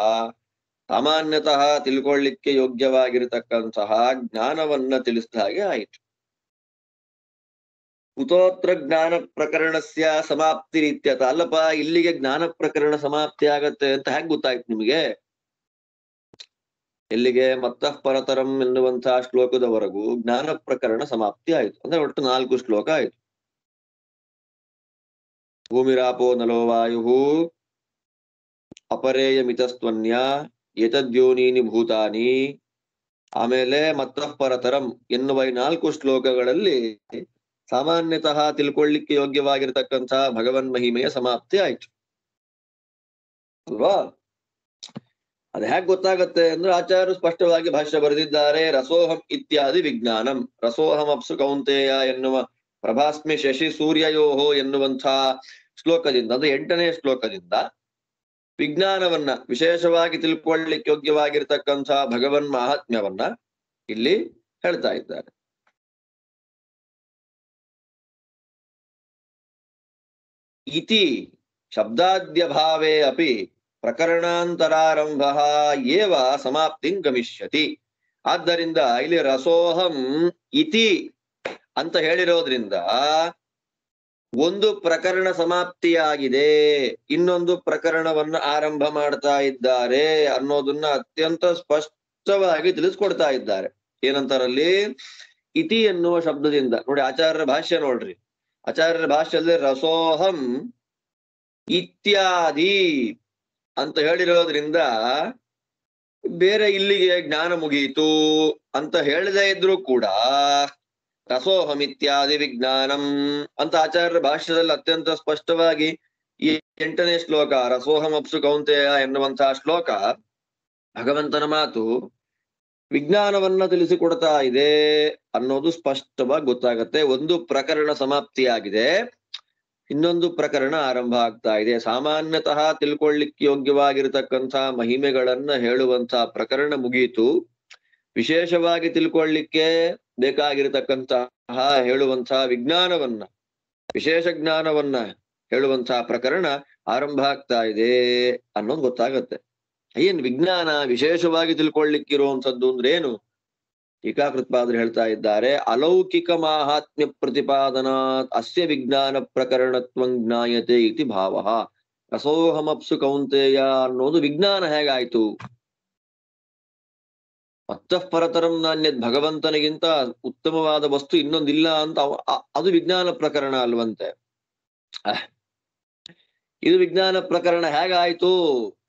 ಸಾಮಾನ್ಯತಃ ತಿಳ್ಕೊಳ್ಳಿಕ್ಕೆ ಯೋಗ್ಯವಾಗಿರತಕ್ಕಂತಹ ಜ್ಞಾನವನ್ನ ತಿಳಿಸಿದ ಹಾಗೆ ಆಯಿತು. ಕುತೋತ್ರ ಜ್ಞಾನ ಪ್ರಕರಣಸ್ಯ ಸಮಾಪ್ತಿ ರೀತ್ಯತ. ಅಲ್ಲಪ್ಪ, ಇಲ್ಲಿಗೆ ಜ್ಞಾನ ಪ್ರಕರಣ ಸಮಾಪ್ತಿ ಆಗತ್ತೆ ಅಂತ ಹೇಗೆ ಗೊತ್ತಾಯ್ತು ನಿಮಗೆ? ಎಲ್ಲಿಗೆ? ಮತ್ತಃ ಪರತರಂ ಎನ್ನುವಂತಹ ಶ್ಲೋಕದವರೆಗೂ ಜ್ಞಾನ ಪ್ರಕರಣ ಸಮಾಪ್ತಿ ಆಯಿತು. ಅಂದ್ರೆ ಒಟ್ಟು 4 ಶ್ಲೋಕ ಆಯಿತು. ಭೂಮಿರಾಪೋ ನಲೋ ವಾಯು ಅಪರೇಯ ಮಿತಸ್ತ್ವನ್ಯ ಏತದ್ಯೋನೀನಿ ಭೂತಾನಿ. ಆಮೇಲೆ ಮತ್ತಃ ಪರತರಂ ಎನ್ನುವ 4 ಶ್ಲೋಕಗಳಲ್ಲಿ ಸಾಮಾನ್ಯತಃ ತಿಳ್ಕೊಳ್ಳಿಕ್ಕೆ ಯೋಗ್ಯವಾಗಿರತಕ್ಕಂಥ ಭಗವನ್ ಮಹಿಮೆಯ ಸಮಾಪ್ತಿ ಆಯ್ತು ಅಲ್ವಾ? ಅದ್ ಹೇಗೆ ಗೊತ್ತಾಗತ್ತೆ ಅಂದ್ರೆ ಆಚಾರ್ಯರು ಸ್ಪಷ್ಟವಾಗಿ ಭಾಷ್ಯ ಬರೆದಿದ್ದಾರೆ. ರಸೋಹಂ ಇತ್ಯಾದಿ ವಿಜ್ಞಾನಂ. ರಸೋಹಂ ಅಪ್ಸು ಕೌಂತೆಯ ಎನ್ನುವ ಪ್ರಭಾಸ್ಮಿ ಶಶಿ ಸೂರ್ಯಯೋಹೋ ಎನ್ನುವಂಥ ಶ್ಲೋಕದಿಂದ, ಅಂದ್ರೆ 8ನೇ ಶ್ಲೋಕದಿಂದ ವಿಜ್ಞಾನವನ್ನ, ವಿಶೇಷವಾಗಿ ತಿಳ್ಕೊಳ್ಳಿಕ್ಕೆ ಯೋಗ್ಯವಾಗಿರ್ತಕ್ಕಂಥ ಭಗವನ್ ಮಹಾತ್ಮ್ಯವನ್ನ ಇಲ್ಲಿ ಹೇಳ್ತಾ ಇದ್ದಾರೆ. ಇತಿ ಶಬ್ದಾದ್ಯಭಾವೇ ಅಪಿ ಪ್ರಕರಣಾಂತರಾರಂಭ ಏವ ಸಮಾಪ್ತಿಂ ಗಮಿಷ್ಯತಿ. ಆದ್ದರಿಂದ ಇಲ್ಲಿ ರಸೋಹಂ ಇತಿ ಅಂತ ಹೇಳಿರೋದ್ರಿಂದ ಒಂದು ಪ್ರಕರಣ ಸಮಾಪ್ತಿಯಾಗಿದೆ, ಇನ್ನೊಂದು ಪ್ರಕರಣವನ್ನ ಆರಂಭ ಮಾಡ್ತಾ ಇದ್ದಾರೆ ಅನ್ನೋದನ್ನ ಅತ್ಯಂತ ಸ್ಪಷ್ಟವಾಗಿ ತಿಳಿಸ್ಕೊಡ್ತಾ ಇದ್ದಾರೆ. ಏನಂತಾರಲ್ಲಿ? ಇತಿ ಎನ್ನುವ ಶಬ್ದದಿಂದ. ನೋಡಿ ಆಚಾರ್ಯರ ಭಾಷ್ಯ ನೋಡ್ರಿ. ಆಚಾರ್ಯರ ಭಾಷ್ಯದಲ್ಲಿ ರಸೋಹಂ ಇತ್ಯಾದಿ ಅಂತ ಹೇಳಿರೋದ್ರಿಂದ ಬೇರೆ ಇಲ್ಲಿಗೆ ಜ್ಞಾನ ಮುಗಿಯಿತು ಅಂತ ಹೇಳದೇ ಇದ್ರು ಕೂಡ ರಸೋಹಮಿತ್ಯಾದಿ ವಿಜ್ಞಾನಂ ಅಂತ ಆಚಾರ್ಯರ ಭಾಷ್ಯದಲ್ಲಿ ಅತ್ಯಂತ ಸ್ಪಷ್ಟವಾಗಿ ಈ 8ನೇ ಶ್ಲೋಕ ರಸೋಹಮಪ್ಸು ಕೌಂತೆಯ ಎನ್ನುವಂತಹ ಶ್ಲೋಕ ಭಗವಂತನ ಮಾತು ವಿಜ್ಞಾನವನ್ನ ತಿಳಿಸಿಕೊಡ್ತಾ ಇದೆ ಅನ್ನೋದು ಸ್ಪಷ್ಟವಾಗಿ ಗೊತ್ತಾಗತ್ತೆ. ಒಂದು ಪ್ರಕರಣ ಸಮಾಪ್ತಿಯಾಗಿದೆ, ಇನ್ನೊಂದು ಪ್ರಕರಣ ಆರಂಭ ಆಗ್ತಾ ಇದೆ. ಸಾಮಾನ್ಯತಃ ತಿಳ್ಕೊಳ್ಳಿಕ್ಕೆ ಯೋಗ್ಯವಾಗಿರತಕ್ಕಂಥ ಮಹಿಮೆಗಳನ್ನ ಹೇಳುವಂತಹ ಪ್ರಕರಣ ಮುಗಿಯಿತು. ವಿಶೇಷವಾಗಿ ತಿಳ್ಕೊಳ್ಳಿಕ್ಕೆ ಬೇಕಾಗಿರತಕ್ಕಂತಹ ಹೇಳುವಂತಹ ವಿಜ್ಞಾನವನ್ನ, ವಿಶೇಷ ಜ್ಞಾನವನ್ನ ಹೇಳುವಂತಹ ಪ್ರಕರಣ ಆರಂಭ ಆಗ್ತಾ ಇದೆ ಅನ್ನೋದು ಗೊತ್ತಾಗತ್ತೆ. ಏನ್ ವಿಜ್ಞಾನ ವಿಶೇಷವಾಗಿ ತಿಳ್ಕೊಳ್ಳಿಕ್ಕಿರುವಂಥದ್ದು ಅಂದ್ರೆ ಏನು? ಟೀಕಾಕೃತ್ಪಾದರು ಹೇಳ್ತಾ ಇದ್ದಾರೆ, ಅಲೌಕಿಕ ಮಾಹಾತ್ಮ್ಯ ಪ್ರತಿಪಾದನಾ ಅಸ್ಯ ವಿಜ್ಞಾನ ಪ್ರಕರಣತ್ವಂ ಜ್ಞಾಯತೆ ಇತಿ ಭಾವ. ರಸೋಹಮಪ್ಸು ಕೌಂತೆಯ ಅನ್ನೋದು ವಿಜ್ಞಾನ ಹೇಗಾಯ್ತು? ಮತ್ತಃ ಪರತರಂ ನಾಣ್ಯದ್, ಭಗವಂತನಿಗಿಂತ ಉತ್ತಮವಾದ ವಸ್ತು ಇನ್ನೊಂದಿಲ್ಲ ಅಂತ ಅದು ವಿಜ್ಞಾನ ಪ್ರಕರಣ ಅಲ್ವಂತೆ. ಇದು ವಿಜ್ಞಾನ ಪ್ರಕರಣ ಹೇಗಾಯ್ತು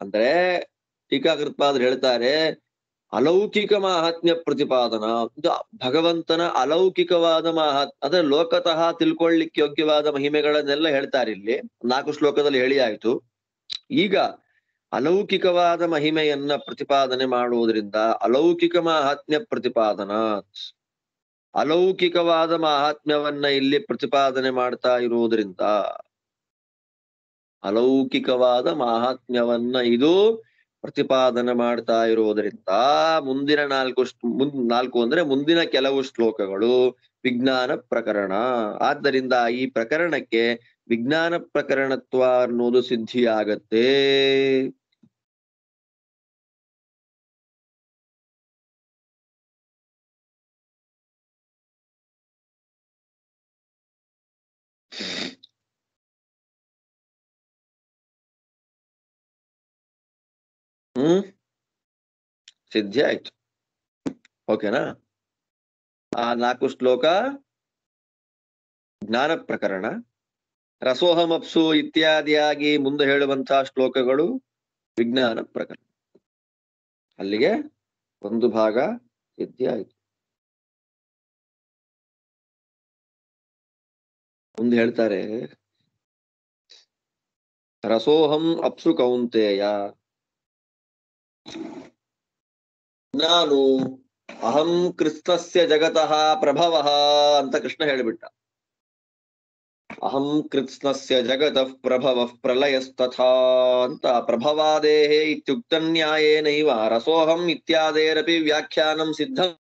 ಅಂದ್ರೆ ಟೀಕಾಕೃತ್ಪಾದರು ಹೇಳ್ತಾರೆ, ಅಲೌಕಿಕ ಮಾಹಾತ್ಮ್ಯ ಪ್ರತಿಪಾದನ, ಭಗವಂತನ ಅಲೌಕಿಕವಾದ ಅಂದ್ರೆ ಲೋಕತಃ ತಿಳ್ಕೊಳ್ಳಿಕ್ಕೆ ಯೋಗ್ಯವಾದ ಮಹಿಮೆಗಳನ್ನೆಲ್ಲ ಹೇಳ್ತಾರೆ. ಇಲ್ಲಿ 4 ಶ್ಲೋಕದಲ್ಲಿ ಹೇಳಿ ಆಯ್ತು. ಈಗ ಅಲೌಕಿಕವಾದ ಮಹಿಮೆಯನ್ನ ಪ್ರತಿಪಾದನೆ ಮಾಡುವುದರಿಂದ ಅಲೌಕಿಕ ಮಾಹಾತ್ಮ್ಯ ಪ್ರತಿಪಾದನ, ಅಲೌಕಿಕವಾದ ಮಾಹಾತ್ಮ್ಯವನ್ನ ಇಲ್ಲಿ ಪ್ರತಿಪಾದನೆ ಮಾಡ್ತಾ ಇರುವುದರಿಂದ, ಅಲೌಕಿಕವಾದ ಮಾಹಾತ್ಮ್ಯವನ್ನ ಇದು ಪ್ರತಿಪಾದನೆ ಮಾಡ್ತಾ ಇರುವುದರಿಂದ ಮುಂದಿನ 4 ಅಂದ್ರೆ ಮುಂದಿನ ಕೆಲವು ಶ್ಲೋಕಗಳು ವಿಜ್ಞಾನ ಪ್ರಕರಣ. ಆದ್ದರಿಂದ ಈ ಪ್ರಕರಣಕ್ಕೆ ವಿಜ್ಞಾನ ಪ್ರಕರಣತ್ವ ಅನ್ನೋದು ಸಿದ್ಧಿಯಾಗತ್ತೆ. ಸಿದ್ಧಿ ಆಯ್ತು. ಓಕೆನಾ? ಆ 4 ಶ್ಲೋಕ ಜ್ಞಾನ ಪ್ರಕರಣ, ರಸೋಹಮಪ್ಸು ಇತ್ಯಾದಿಯಾಗಿ ಮುಂದೆ ಹೇಳುವಂತಹ ಶ್ಲೋಕಗಳು ವಿಜ್ಞಾನ ಪ್ರಕರಣ. ಅಲ್ಲಿಗೆ ಒಂದು ಭಾಗ ಸಿದ್ಧಿ ಆಯ್ತು. ಮುಂದೆ ಹೇಳ್ತಾರೆ, ರಸೋಹಂ ಅಪ್ಸು ಕೌಂತೆಯ, ನಾನು ಅಹಂ ಕೃಷ್ಣಸ್ಯ ಜಗತಃ ಪ್ರಭವಃ ಅಂತ ಕೃಷ್ಣ ಹೇಳಿಬಿಟ್ಟ. ಅಹಂ ಕೃಷ್ಣಸ್ಯ ಜಗತಃ ಪ್ರಭವಃ ಪ್ರಲಯಸ್ತಥಾ ಅಂತ ಪ್ರಭವಾದೇಹೇ ಇತ್ಯುಕ್ತ ನ್ಯಾಯೇನೈವ ರಸೋಹಂ ಇತ್ಯಾದೇರಪಿ ವ್ಯಾಖ್ಯಾನಂ ಸಿದ್ಧಂ.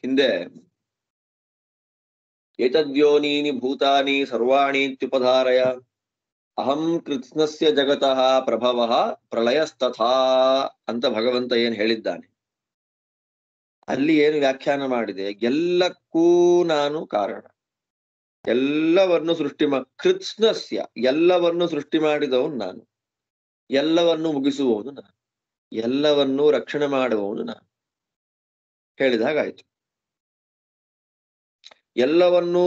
ಹಿಂದೆ ಏತದ್ಯೋನೀನಿ ಭೂತಾನಿ ಸರ್ವಾಣಿ ಇತ್ಯುಪಧಾರಯ ಅಹಂ ಕೃಷ್ಣಸ್ಯ ಜಗತಃ ಪ್ರಭವಃ ಪ್ರಳಯಸ್ತಥಾ ಅಂತ ಭಗವಂತ ಏನ್ ಹೇಳಿದ್ದಾನೆ, ಅಲ್ಲಿ ಏನು ವ್ಯಾಖ್ಯಾನ ಮಾಡಿದೆ, ಎಲ್ಲಕ್ಕೂ ನಾನು ಕಾರಣ, ಎಲ್ಲವನ್ನು ಕೃಷ್ಣಸ್ಯ ಎಲ್ಲವನ್ನು ಸೃಷ್ಟಿ ಮಾಡಿದವನು ನಾನು, ಎಲ್ಲವನ್ನು ಮುಗಿಸುವವನು ನಾನು, ಎಲ್ಲವನ್ನೂ ರಕ್ಷಣೆ ಮಾಡುವವನು ನಾನು ಹೇಳಿದ ಹಾಗಾಯ್ತು. ಎಲ್ಲವನ್ನೂ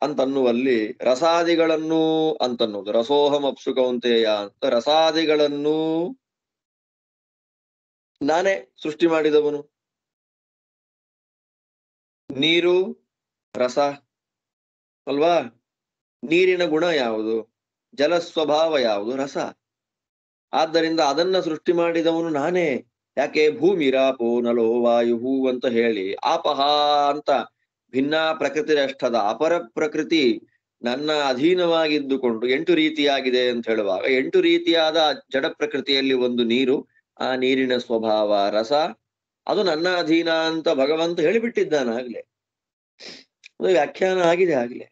ಅಂತನ್ನುವಲ್ಲಿ ರಸಾದಿಗಳನ್ನೂ ಅಂತನ್ನುವುದು, ರಸೋಹಂ ಅಪ್ಸು ಕೌಂತೆಯ ಅಂತ ರಸಾದಿಗಳನ್ನೂ ನಾನೇ ಸೃಷ್ಟಿ ಮಾಡಿದವನು. ನೀರು ರಸ ಅಲ್ವಾ? ನೀರಿನ ಗುಣ ಯಾವುದು? ಜಲ ಸ್ವಭಾವ ಯಾವುದು? ರಸ. ಆದ್ದರಿಂದ ಅದನ್ನ ಸೃಷ್ಟಿ ಮಾಡಿದವನು ನಾನೇ. ಯಾಕೆ? ಭೂಮಿರಾಪೋ ನಲೋ ವಾಯು ಅಂತ ಹೇಳಿ ಆಪಹ ಅಂತ ಭಿನ್ನ ಪ್ರಕೃತಿರಷ್ಟದ ಅಪರ ಪ್ರಕೃತಿ ನನ್ನ ಅಧೀನವಾಗಿದ್ದುಕೊಂಡು 8 ರೀತಿಯಾಗಿದೆ ಅಂತ ಹೇಳುವಾಗ 8 ರೀತಿಯಾದ ಜಡ ಪ್ರಕೃತಿಯಲ್ಲಿ ಒಂದು ನೀರು, ಆ ನೀರಿನ ಸ್ವಭಾವ ರಸ, ಅದು ನನ್ನ ಅಧೀನ ಅಂತ ಭಗವಂತ ಹೇಳಿಬಿಟ್ಟಿದ್ದಾನ ಆಗ್ಲೆ. ಅದು ವ್ಯಾಖ್ಯಾನ ಆಗಿದೆ ಆಗ್ಲೆ.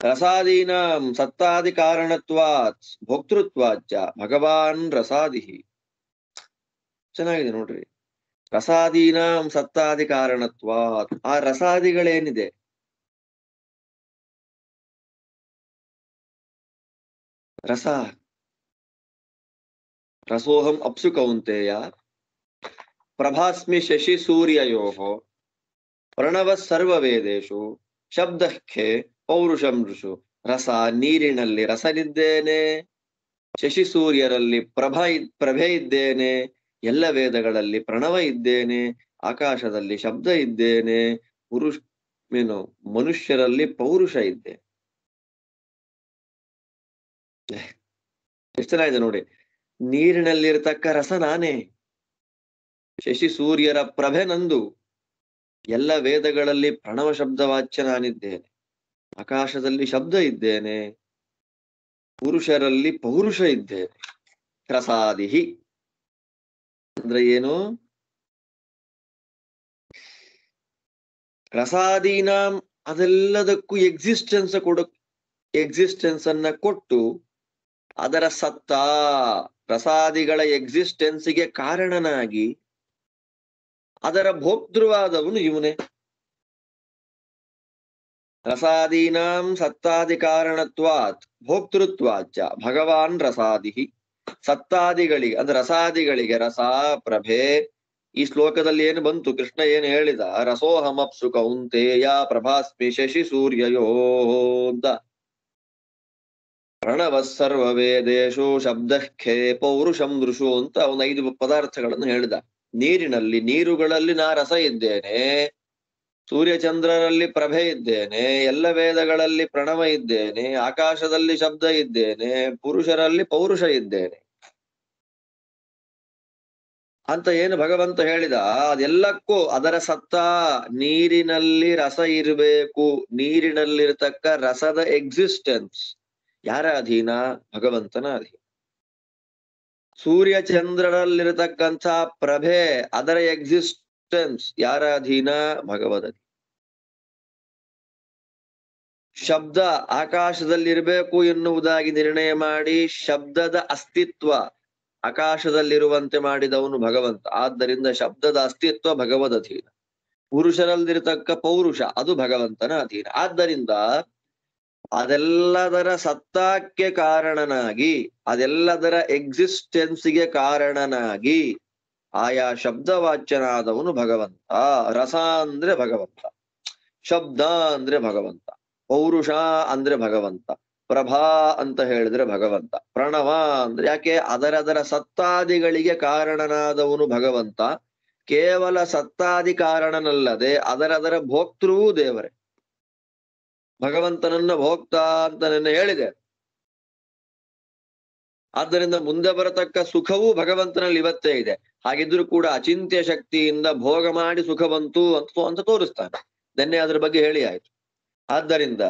ರಸಾದೀನ ಸತ್ತಾದಿ ಕಾರಣತ್ವಾತ್ ಭೋಕ್ತೃತ್ವಾಚ ಭಗವಾನ್ ರಸಾದಿ. ಚೆನ್ನಾಗಿದೆ ನೋಡ್ರಿ. ರಸಾದೀನಾಂ ಸತ್ತಾದಿ ಕಾರಣತ್ವ. ಆ ರಸಾದಿಗಳೇನಿದೆ, ರಸ, ರಸೋಹಂ ಅಪ್ಸು ಕೌಂತೆಯ ಪ್ರಭಾಸ್ಮಿ ಶಶಿ ಸೂರ್ಯಯೋಃ ಪ್ರಣವ ಸರ್ವ ವೇದೇಶು ಶಬ್ದಕ್ಕೆ ಪೌರುಷಂ ಋಷು. ರಸ, ನೀರಿನಲ್ಲಿ ರಸನಿದ್ದೇನೆ, ಶಶಿ ಸೂರ್ಯರಲ್ಲಿ ಪ್ರಭೆ ಇದ್ದೇನೆ, ಎಲ್ಲ ವೇದಗಳಲ್ಲಿ ಪ್ರಣವ ಇದ್ದೇನೆ, ಆಕಾಶದಲ್ಲಿ ಶಬ್ದ ಇದ್ದೇನೆ, ಮನುಷ್ಯರಲ್ಲಿ ಪೌರುಷ ಇದ್ದೇನೆ. ಎಷ್ಟು ಚೆನ್ನಾಗಿದೆ ನೋಡಿ. ನೀರಿನಲ್ಲಿರ್ತಕ್ಕ ರಸ ನಾನೇ, ಶಶಿ ಸೂರ್ಯರ ಪ್ರಭೆ ನಂದು, ಎಲ್ಲ ವೇದಗಳಲ್ಲಿ ಪ್ರಣವ ಶಬ್ದವಾಚ್ಯ ನಾನಿದ್ದೇನೆ, ಆಕಾಶದಲ್ಲಿ ಶಬ್ದ ಇದ್ದೇನೆ, ಪುರುಷರಲ್ಲಿ ಪೌರುಷ ಇದ್ದೇನೆ. ರಸಾದಿಹಿ ಅಂದ್ರೆ ಏನು? ರಸಾದೀನಾಂ ಅದೆಲ್ಲದಕ್ಕೂ ಎಕ್ಸಿಸ್ಟೆನ್ಸ್ ಅನ್ನ ಕೊಟ್ಟು ಅದರ ಸತ್ತ, ರಸಾದಿಗಳ ಎಕ್ಸಿಸ್ಟೆನ್ಸ್ಗೆ ಕಾರಣನಾಗಿ ಅದರ ಭೋಕ್ತೃವಾದವನು ಇವನೇ. ರಸಾದೀನಾಂ ಸತ್ತಾದಿ ಕಾರಣತ್ವಾತ್ ಭೋಕ್ತೃತ್ವಾಚ ಭಗವಾನ್ ರಸಾದಿಹಿ. ಸತ್ತಾದಿಗಳಿಗೆ ಅಂದ್ರೆ ರಸಾದಿಗಳಿಗೆ, ರಸ, ಪ್ರಭೆ, ಈ ಶ್ಲೋಕದಲ್ಲಿ ಏನು ಬಂತು, ಕೃಷ್ಣ ಏನು ಹೇಳಿದ, ರಸೋಹಮಪ್ಸು ಕೌಂತೆಯ ಪ್ರಭಾಸ್ಮಿ ಶಶಿ ಸೂರ್ಯಯೋ ಅಂತ. ಪ್ರಣವ ಸರ್ವ ವೇದೇಶು ಶಬ್ದಕ್ಕೆ ಪೌರುಷಂ ಋಷು ಅಂತ ಒಂದು 5 ಪದಾರ್ಥಗಳನ್ನು ಹೇಳಿದ. ನೀರಿನಲ್ಲಿ, ನೀರುಗಳಲ್ಲಿ ನಾ ರಸ ಇದ್ದೇನೆ, ಸೂರ್ಯಚಂದ್ರರಲ್ಲಿ ಪ್ರಭೆ ಇದ್ದೇನೆ, ಎಲ್ಲ ವೇದಗಳಲ್ಲಿ ಪ್ರಣವ ಇದ್ದೇನೆ, ಆಕಾಶದಲ್ಲಿ ಶಬ್ದ ಇದ್ದೇನೆ, ಪುರುಷರಲ್ಲಿ ಪೌರುಷ ಇದ್ದೇನೆ ಅಂತ ಏನು ಭಗವಂತ ಹೇಳಿದ. ಅದೆಲ್ಲಕ್ಕೂ ಅದರ ಸತ್ತ, ನೀರಿನಲ್ಲಿ ರಸ ಇರಬೇಕು, ನೀರಿನಲ್ಲಿರ್ತಕ್ಕ ರಸದ ಎಕ್ಸಿಸ್ಟೆನ್ಸ್ ಯಾರ ಅಧೀನ? ಭಗವಂತನ ಅಧೀನ. ಸೂರ್ಯ ಚಂದ್ರರಲ್ಲಿರತಕ್ಕಂಥ ಪ್ರಭೆ, ಅದರ ಎಕ್ಸಿಸ್ಟೆನ್ಸ್ ಯಾರ ಅಧೀನ? ಭಗವದ್ ಅಧೀನ. ಶಬ್ದ ಆಕಾಶದಲ್ಲಿರಬೇಕು ಎನ್ನುವುದಾಗಿ ನಿರ್ಣಯ ಮಾಡಿ ಶಬ್ದದ ಅಸ್ತಿತ್ವ ಆಕಾಶದಲ್ಲಿರುವಂತೆ ಮಾಡಿದವನು ಭಗವಂತ. ಆದ್ದರಿಂದ ಶಬ್ದದ ಅಸ್ತಿತ್ವ ಭಗವದ್ ಅಧೀನ. ಪುರುಷರಲ್ಲಿರತಕ್ಕ ಪೌರುಷ ಅದು ಭಗವಂತನ ಅಧೀನ. ಆದ್ದರಿಂದ ಅದೆಲ್ಲದರ ಸತ್ತಾಕ್ಕೆ ಕಾರಣನಾಗಿ, ಅದೆಲ್ಲದರ ಎಕ್ಸಿಸ್ಟೆನ್ಸ್ಗೆ ಕಾರಣನಾಗಿ ಆಯಾ ಶಬ್ದವಾಚ್ಯನಾದವನು ಭಗವಂತ. ರಸ ಅಂದ್ರೆ ಭಗವಂತ, ಶಬ್ದ ಅಂದ್ರೆ ಭಗವಂತ, ಪೌರುಷ ಅಂದ್ರೆ ಭಗವಂತ, ಪ್ರಭಾ ಅಂತ ಹೇಳಿದ್ರೆ ಭಗವಂತ, ಪ್ರಣವ ಅಂದ್ರೆ ಯಾಕೆ? ಅದರದರ ಸತ್ತಾದಿಗಳಿಗೆ ಕಾರಣನಾದವನು ಭಗವಂತ. ಕೇವಲ ಸತ್ತಾದಿ ಕಾರಣನಲ್ಲದೆ ಅದರದರ ಭೋಕ್ತೃವೂ ದೇವರೇ. ಭಗವಂತನನ್ನ ಭೋಕ್ತ ಅಂತ ನನ್ನ ಹೇಳಿದೆ. ಆದ್ದರಿಂದ ಮುಂದೆ ಬರತಕ್ಕ ಸುಖವೂ ಭಗವಂತನಲ್ಲಿ ಇವತ್ತೇ ಇದೆ. ಹಾಗಿದ್ರೂ ಕೂಡ ಅಚಿಂತ್ಯ ಶಕ್ತಿಯಿಂದ ಭೋಗ ಮಾಡಿ ಸುಖ ಬಂತು ಅಂತ ತೋರಿಸ್ತಾನೆ. ನಿನ್ನೆ ಅದ್ರ ಬಗ್ಗೆ ಹೇಳಿ ಆಯ್ತು. ಆದ್ದರಿಂದ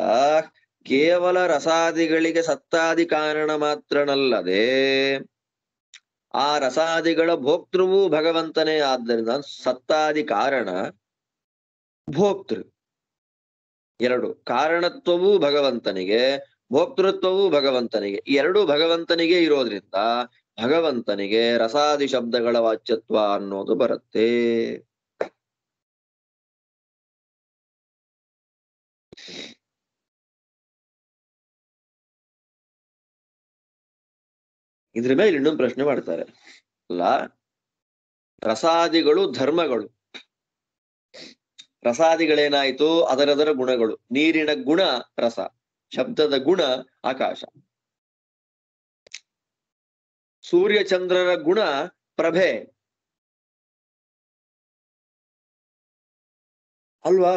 ಕೇವಲ ರಸಾದಿಗಳಿಗೆ ಸತ್ತಾದಿ ಕಾರಣ ಮಾತ್ರನಲ್ಲದೆ ಆ ರಸಾದಿಗಳ ಭೋಕ್ತೃವೂ ಭಗವಂತನೇ. ಆದ್ದರಿಂದ ಸತ್ತಾದಿ ಕಾರಣ, ಭೋಕ್ತೃ ಎರಡು, ಕಾರಣತ್ವವೂ ಭಗವಂತನಿಗೆ, ಭೋಕ್ತೃತ್ವವೂ ಭಗವಂತನಿಗೆ, ಎರಡೂ ಭಗವಂತನಿಗೆ ಇರೋದ್ರಿಂದ ಭಗವಂತನಿಗೆ ರಸಾದಿ ಶಬ್ದಗಳ ವಾಚ್ಯತ್ವ ಅನ್ನೋದು ಬರುತ್ತೆ. ಇದ್ರ ಮೇಲೆ ಇನ್ನೊಂದು ಪ್ರಶ್ನೆ ಮಾಡ್ತಾರೆ, ಅಲ್ಲ ರಸಾದಿಗಳು ಧರ್ಮಗಳು, ರಸಾದಿಗಳೇನಾಯ್ತು? ಅದರದರ ಗುಣಗಳು. ನೀರಿನ ಗುಣ ರಸ, ಶಬ್ದದ ಗುಣ ಆಕಾಶ, ಸೂರ್ಯ ಚಂದ್ರರ ಗುಣ ಪ್ರಭೆ ಅಲ್ವಾ?